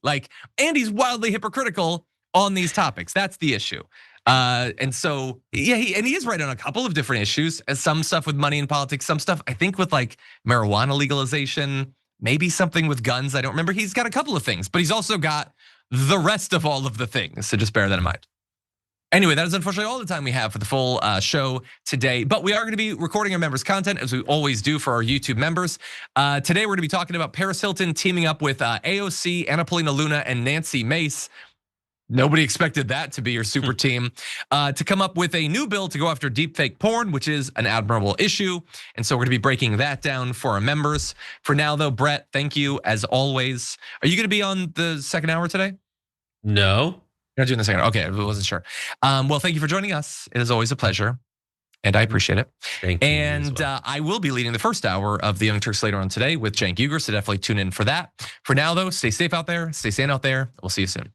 and he's wildly hypocritical on these topics. That's the issue. And so, he is right on a couple of different issues. Some stuff with money and politics, some stuff I think with like marijuana legalization, maybe something with guns. I don't remember. He's got a couple of things, but he's also got the rest of all of the things. So just bear that in mind. Anyway, that is unfortunately all the time we have for the full show today. But we are going to be recording our members' content as we always do for our YouTube members. Today we're going to be talking about Paris Hilton teaming up with AOC, Anna Paulina Luna, and Nancy Mace. Nobody expected that to be your super team, to come up with a new bill to go after deepfake porn, which is an admirable issue. And so we're gonna be breaking that down for our members. For now though, Brett, thank you as always. Are you gonna be on the second hour today?
No.
You're not doing the second hour, okay, I wasn't sure. Well, thank you for joining us. It is always a pleasure. And I appreciate it.
Thank you.
And I will be leading the first hour of the Young Turks later on today with Cenk Uygur, so definitely tune in for that. For now though, stay safe out there, stay sane out there. We'll see you soon.